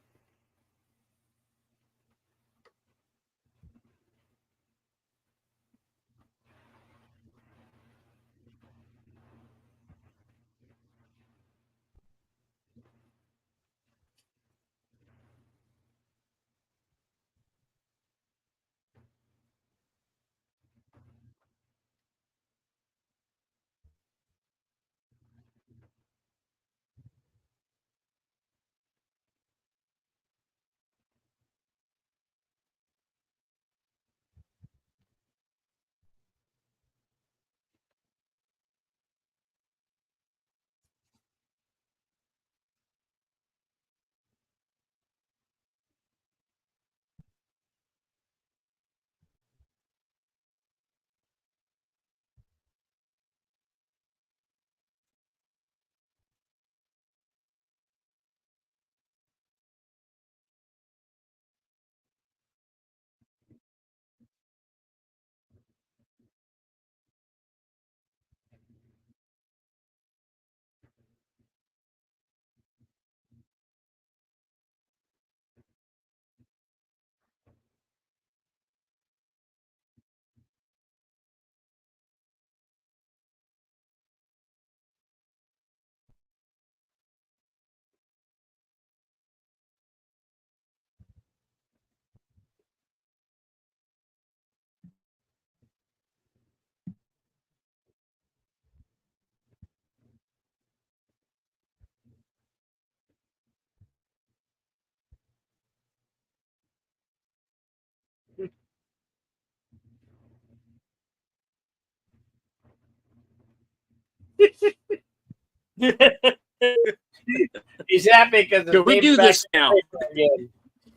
He's happy because Can we do this now? Again.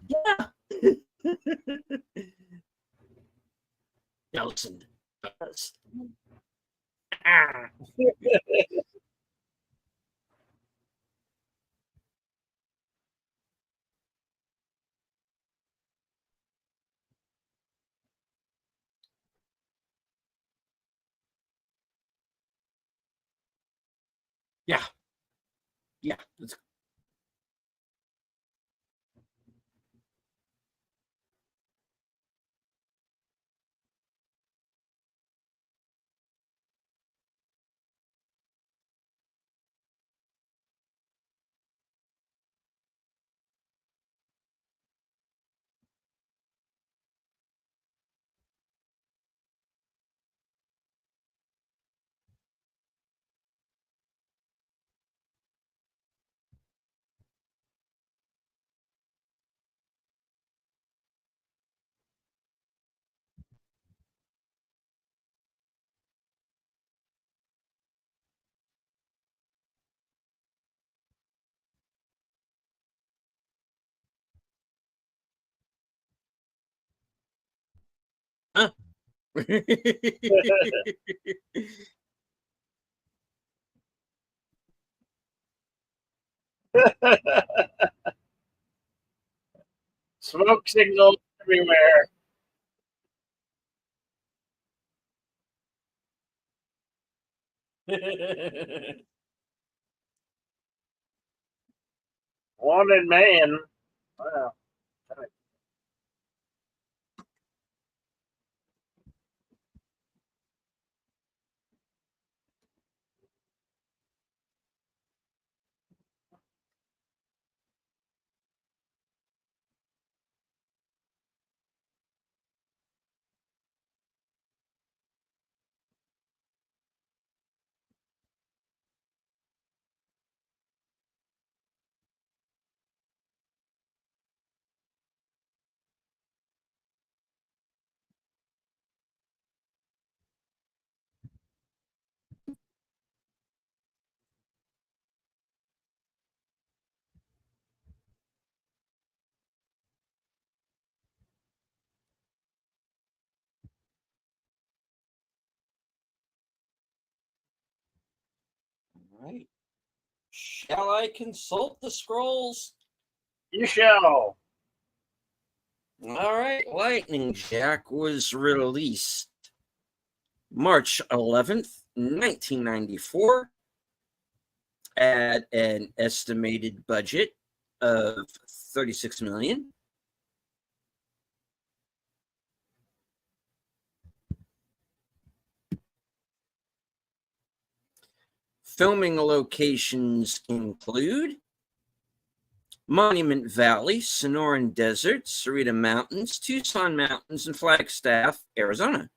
Yeah. Thousand. Yeah. Yeah. Huh? Smoke signals everywhere. Wanted man. Wow. All right. Shall I consult the scrolls? You shall. All right, Lightning Jack was released March 11th, 1994, at an estimated budget of $36 million. Filming locations include Monument Valley, Sonoran Desert, Cerrito Mountains, Tucson Mountains, and Flagstaff, Arizona.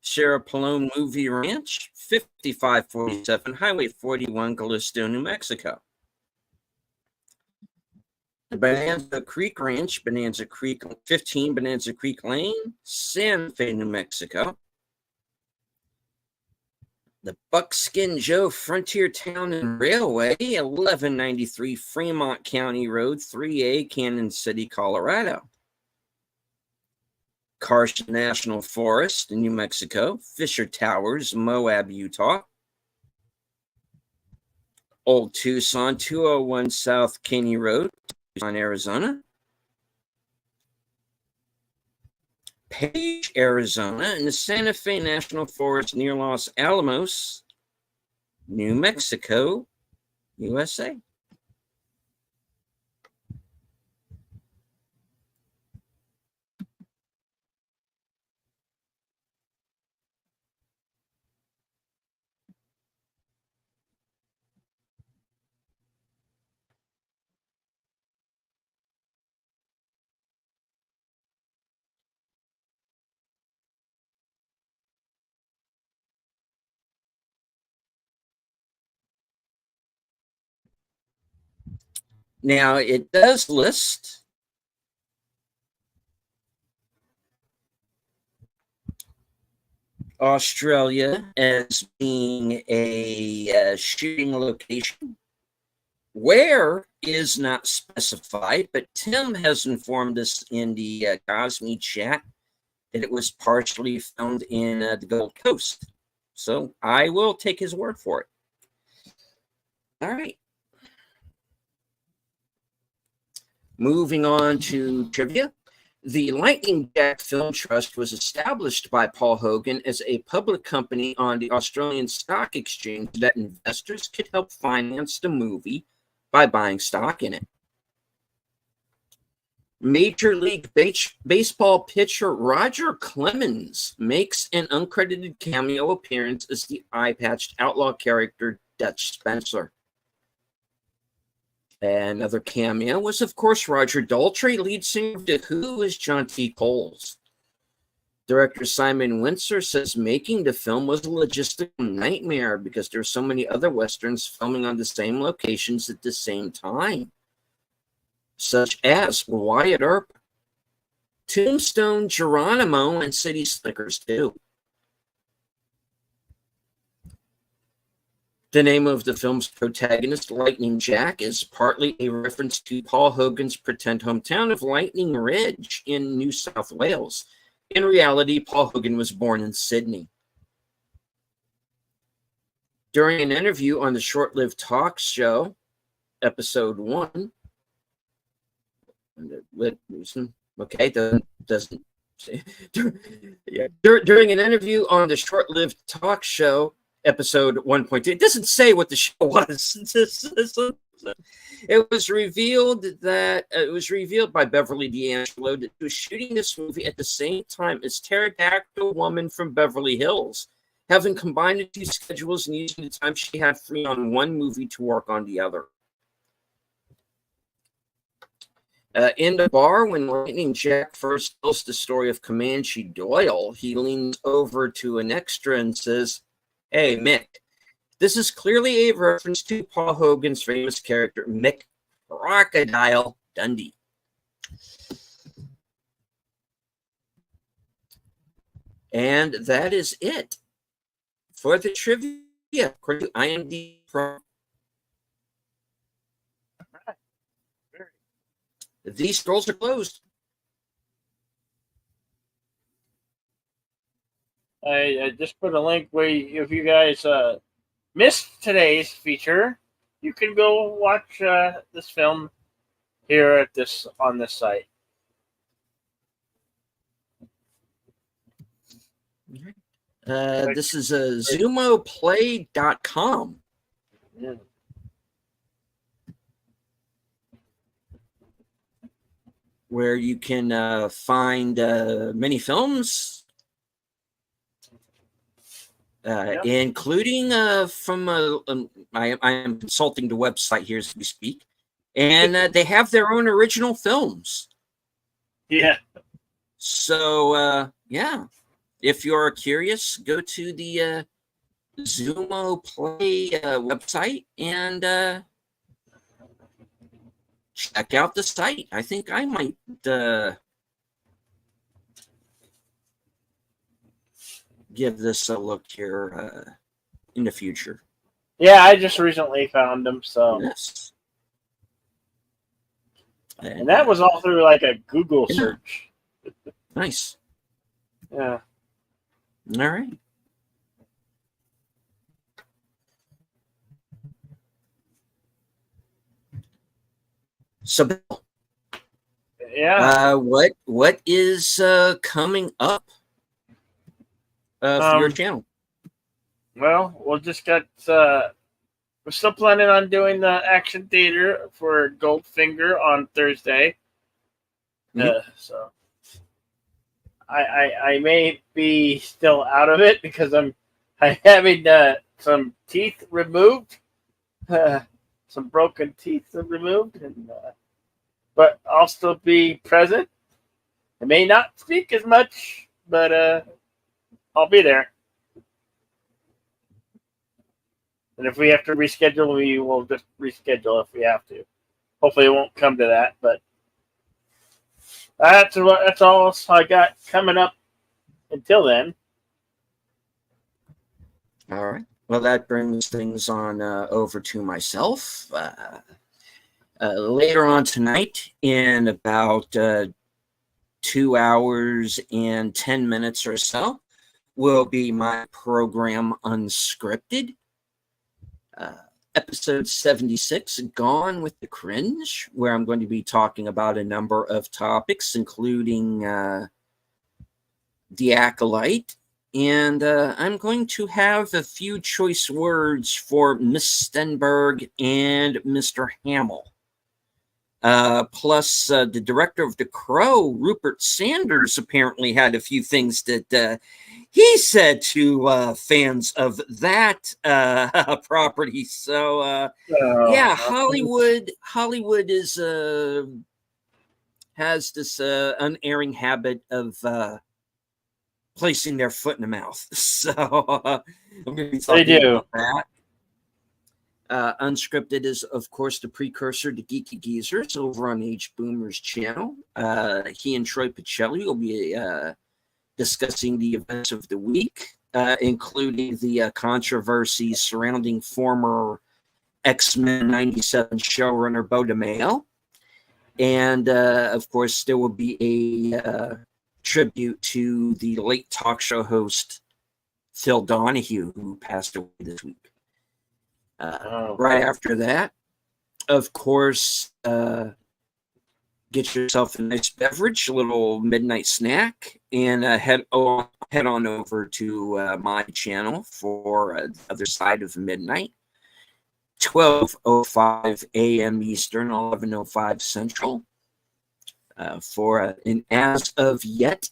Sarah Palone Movie Ranch, 5547 Highway 41, Callisto, New Mexico. The Bonanza Creek Ranch, Bonanza Creek 15, Bonanza Creek Lane, Santa Fe, New Mexico. The Buckskin Joe Frontier Town and Railway, 1193 Fremont County Road, 3A, Canyon City, Colorado. Carson National Forest in New Mexico, Fisher Towers, Moab, Utah. Old Tucson, 201 South Caney Road, Tucson, Arizona. Page, Arizona, and the Santa Fe National Forest near Los Alamos, New Mexico, USA. Now, it does list Australia as being a shooting location. Where is not specified, but Tim has informed us in the Cosme chat that it was partially filmed in the Gold Coast. So I will take his word for it. All right. Moving on to trivia. The Lightning Jack Film Trust was established by Paul Hogan as a public company on the Australian Stock Exchange that investors could help finance the movie by buying stock in it. Major League Baseball pitcher Roger Clemens makes an uncredited cameo appearance as the eye-patched outlaw character Dutch Spencer. Another cameo was, of course, Roger Daltrey, lead singer of The Who, as John T. Coles. Director Simon Windsor says making the film was a logistical nightmare because there are so many other westerns filming on the same locations at the same time, such as Wyatt Earp, Tombstone, Geronimo, and City Slickers too. The name of the film's protagonist, Lightning Jack, is partly a reference to Paul Hogan's pretend hometown of Lightning Ridge in New South Wales. In reality, Paul Hogan was born in Sydney. During an interview on the short-lived talk show, episode 1, okay, doesn't during an interview on the short-lived talk show, episode 1.2. It doesn't say what the show was. It was revealed by Beverly D'Angelo that she was shooting this movie at the same time as Pterodactyl Woman from Beverly Hills, having combined the two schedules and using the time she had free on one movie to work on the other. In the bar, when Lightning Jack first tells the story of Comanche Doyle, he leans over to an extra and says, "Hey, Mick, this is clearly a reference to Paul Hogan's famous character, Mick Crocodile Dundee." And that is it for the trivia, according to IMDb. These scrolls are closed. I just put a link where if you guys missed today's feature, you can go watch this film here on this site. This is zumoplay.com. Yeah. Where you can find many films, including from I am consulting the website here as we speak, and they have their own original films. Yeah. So yeah, if you're curious, go to the Zumo Play website and check out the site. I think I might give this a look here in the future. Yeah, I just recently found them, so. Yes. And that was all through like a Google search. Nice. Yeah. All right. So, Bill, yeah. What is coming up for your channel? Well, we'll just got. We're still planning on doing the action theater for Goldfinger on Thursday. So I may be still out of it because I'm having some teeth removed, some broken teeth removed, and but I'll still be present. I may not speak as much, but I'll be there. And if we have to reschedule, we will just reschedule if we have to. Hopefully, it won't come to that, but that's all I got coming up until then. All right. Well, that brings things on over to myself. Later on tonight, in about 2 hours and 10 minutes or so, will be my program Unscripted. Episode 76, Gone with the Cringe, where I'm going to be talking about a number of topics, including The Acolyte. And I'm going to have a few choice words for Miss Stenberg and Mr. Hamill. Plus, the director of The Crow, Rupert Sanders, apparently had a few things that he said to fans of that property. So, yeah, Hollywood is has this unerring habit of placing their foot in the mouth. So, I'm going to be talking about that. Unscripted is, of course, the precursor to Geeky Geezers over on Age Boomer's channel. He and Troy Pacelli will be discussing the events of the week, including the controversy surrounding former X-Men 97 showrunner Beau DeMayo. And, of course, there will be a tribute to the late talk show host Phil Donahue, who passed away this week. Right after that, of course, get yourself a nice beverage, a little midnight snack, and head on over to my channel for the other side of midnight, 12:05 a.m. Eastern, 11:05 Central, for an as of yet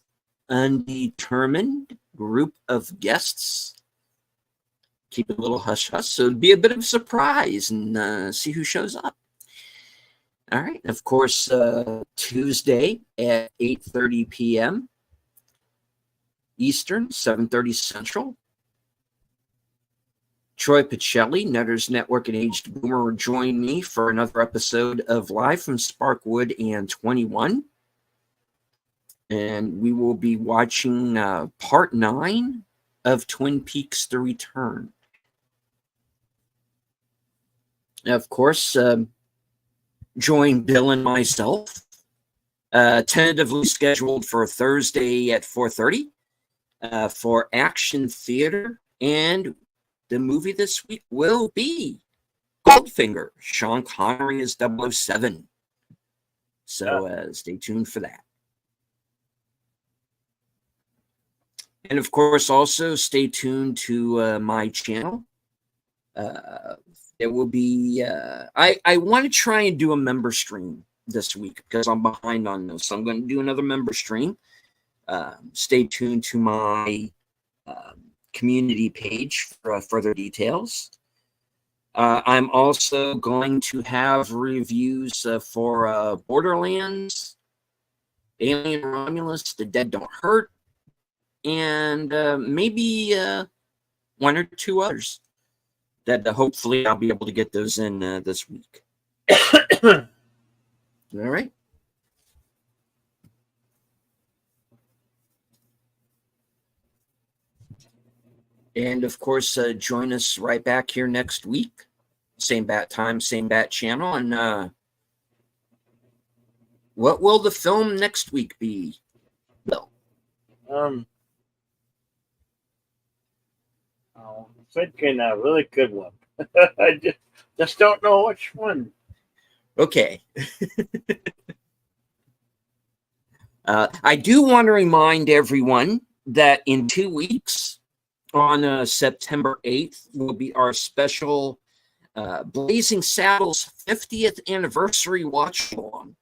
undetermined group of guests. Keep it a little hush-hush, so it'd be a bit of a surprise and see who shows up. All right. Of course, Tuesday at 8:30 p.m. Eastern, 7:30 Central. Troy Pacelli, Nutters Network and Aged Boomer, will join me for another episode of Live from Sparkwood and 21. And we will be watching part 9 of Twin Peaks: The Return. Of course, join Bill and myself, tentatively scheduled for Thursday at 4:30 for Action Theater. And the movie this week will be Goldfinger. Sean Connery is 007. So stay tuned for that. And of course, also stay tuned to my channel. It will be, I want to try and do a member stream this week because I'm behind on those. So I'm going to do another member stream. Stay tuned to my community page for further details. I'm also going to have reviews for Borderlands, Alien Romulus, The Dead Don't Hurt, and maybe one or two others that hopefully I'll be able to get those in this week. All right. And of course, join us right back here next week. Same bat time, same bat channel. And what will the film next week be, Bill? I'm thinking a really good one. I just don't know which one. Okay. I do want to remind everyone that in 2 weeks, on September 8th, will be our special Blazing Saddles 50th anniversary watch along.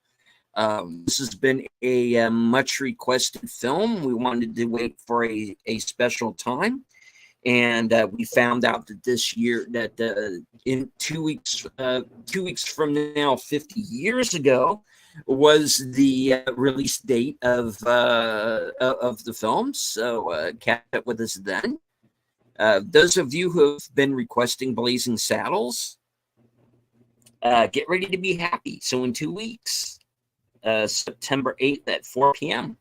This has been a much requested film. We wanted to wait for a special time. And we found out that this year, that in 2 weeks, 2 weeks from now, 50 years ago, was the release date of the film. So catch up with us then. Those of you who have been requesting Blazing Saddles, get ready to be happy. So in 2 weeks, September 8th at 4 p.m.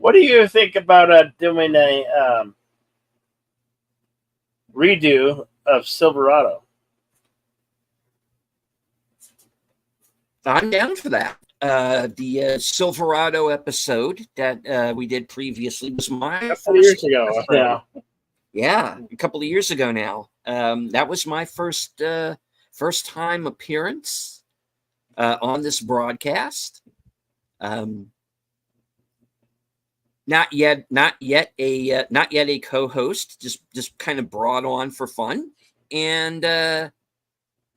What do you think about doing a redo of Silverado? I'm down for that. The Silverado episode that we did previously was my A couple years ago. Yeah, a couple of years ago now. That was my first time appearance on this broadcast. Not yet a co-host. Just kind of brought on for fun, and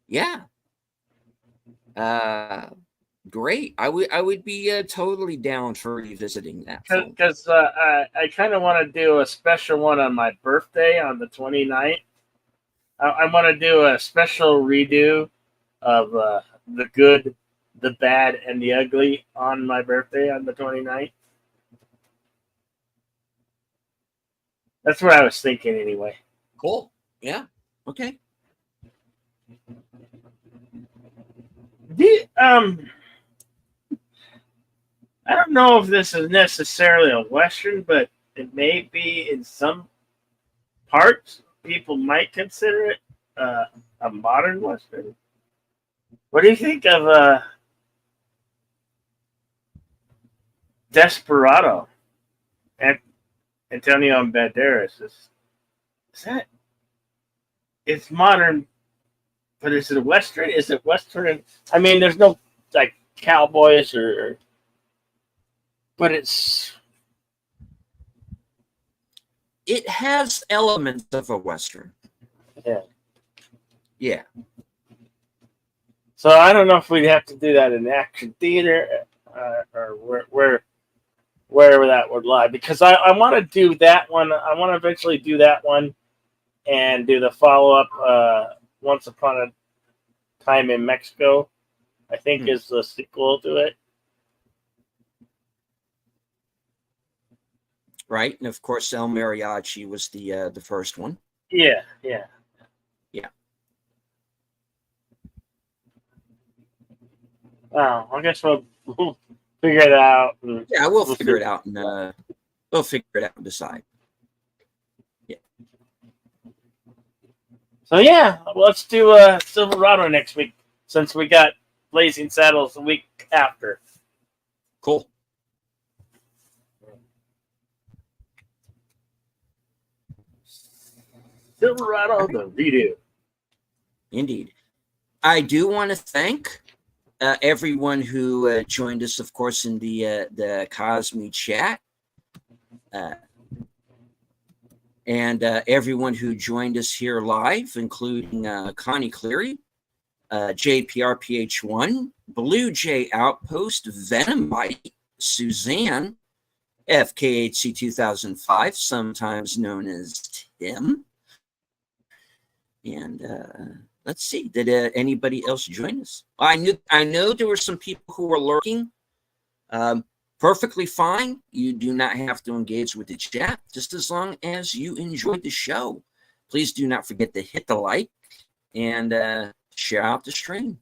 yeah. Great. I would be totally down for revisiting that film. Because I kind of want to do a special one on my birthday on the 29th. I want to do a special redo of the good, the bad, and the ugly on my birthday on the 29th. That's what I was thinking anyway. Cool. Yeah. Okay. I don't know if this is necessarily a Western, but it may be in some parts. People might consider it a modern Western. What do you think of Desperado? And Antonio Banderas is that? It's modern, but is it a Western? Is it Western? I mean, there's no like cowboys or. But it has elements of a Western. Yeah. Yeah. So I don't know if we'd have to do that in action theater or wherever that would lie. Because I want to do that one. I want to eventually do that one and do the follow-up Once Upon a Time in Mexico, I think is the sequel to it. Right, and of course, El Mariachi was the first one. Yeah. Oh, I guess we'll figure it out. Yeah, we'll figure it out, and we'll figure it out and decide. Yeah. So yeah, let's do Silverado next week since we got Blazing Saddles the week after. Cool. Silverado, the redo. Indeed. I do want to thank everyone who joined us, of course, in the Cosme chat, and everyone who joined us here live, including Connie Cleary, JPRPH1, Blue Jay Outpost, Venomite, Suzanne, FKHC 2005, sometimes known as Tim. And let's see, did anybody else join us? I know there were some people who were lurking. Perfectly fine. You do not have to engage with the chat, just as long as you enjoyed the show. Please do not forget to hit the like and share out the stream.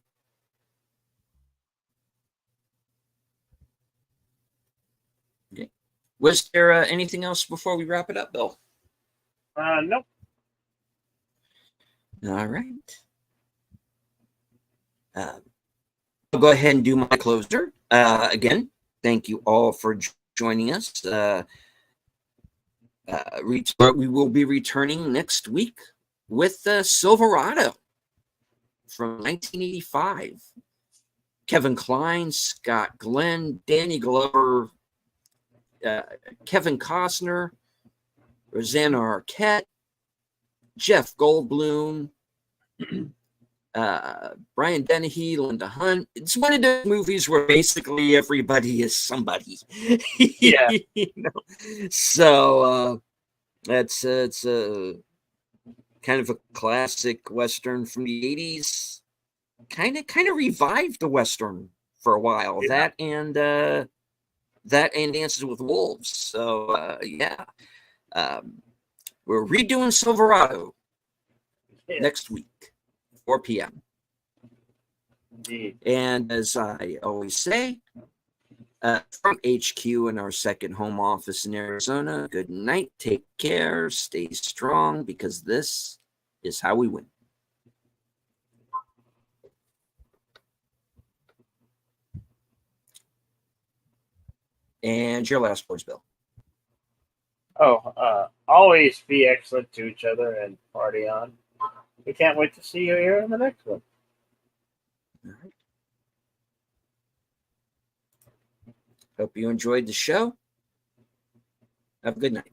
Okay. Was there anything else before we wrap it up, Bill? Nope. All right. I'll go ahead and do my closer. Again, thank you all for joining us. We will be returning next week with Silverado from 1985. Kevin Kline, Scott Glenn, Danny Glover, Kevin Costner, Rosanna Arquette, Jeff Goldblum, Brian Dennehy, Linda Hunt. It's one of those movies where basically everybody is somebody. Yeah. So it's a kind of a classic Western from the 80s. Kind of revived the Western for a while. Yeah. That and Dances with Wolves. So yeah. We're redoing Silverado next week, 4 p.m. Indeed. And as I always say, from HQ in our second home office in Arizona, good night, take care, stay strong, because this is how we win. And your last words, Bill. Always be excellent to each other and party on. We can't wait to see you here in the next one. All right. Hope you enjoyed the show. Have a good night.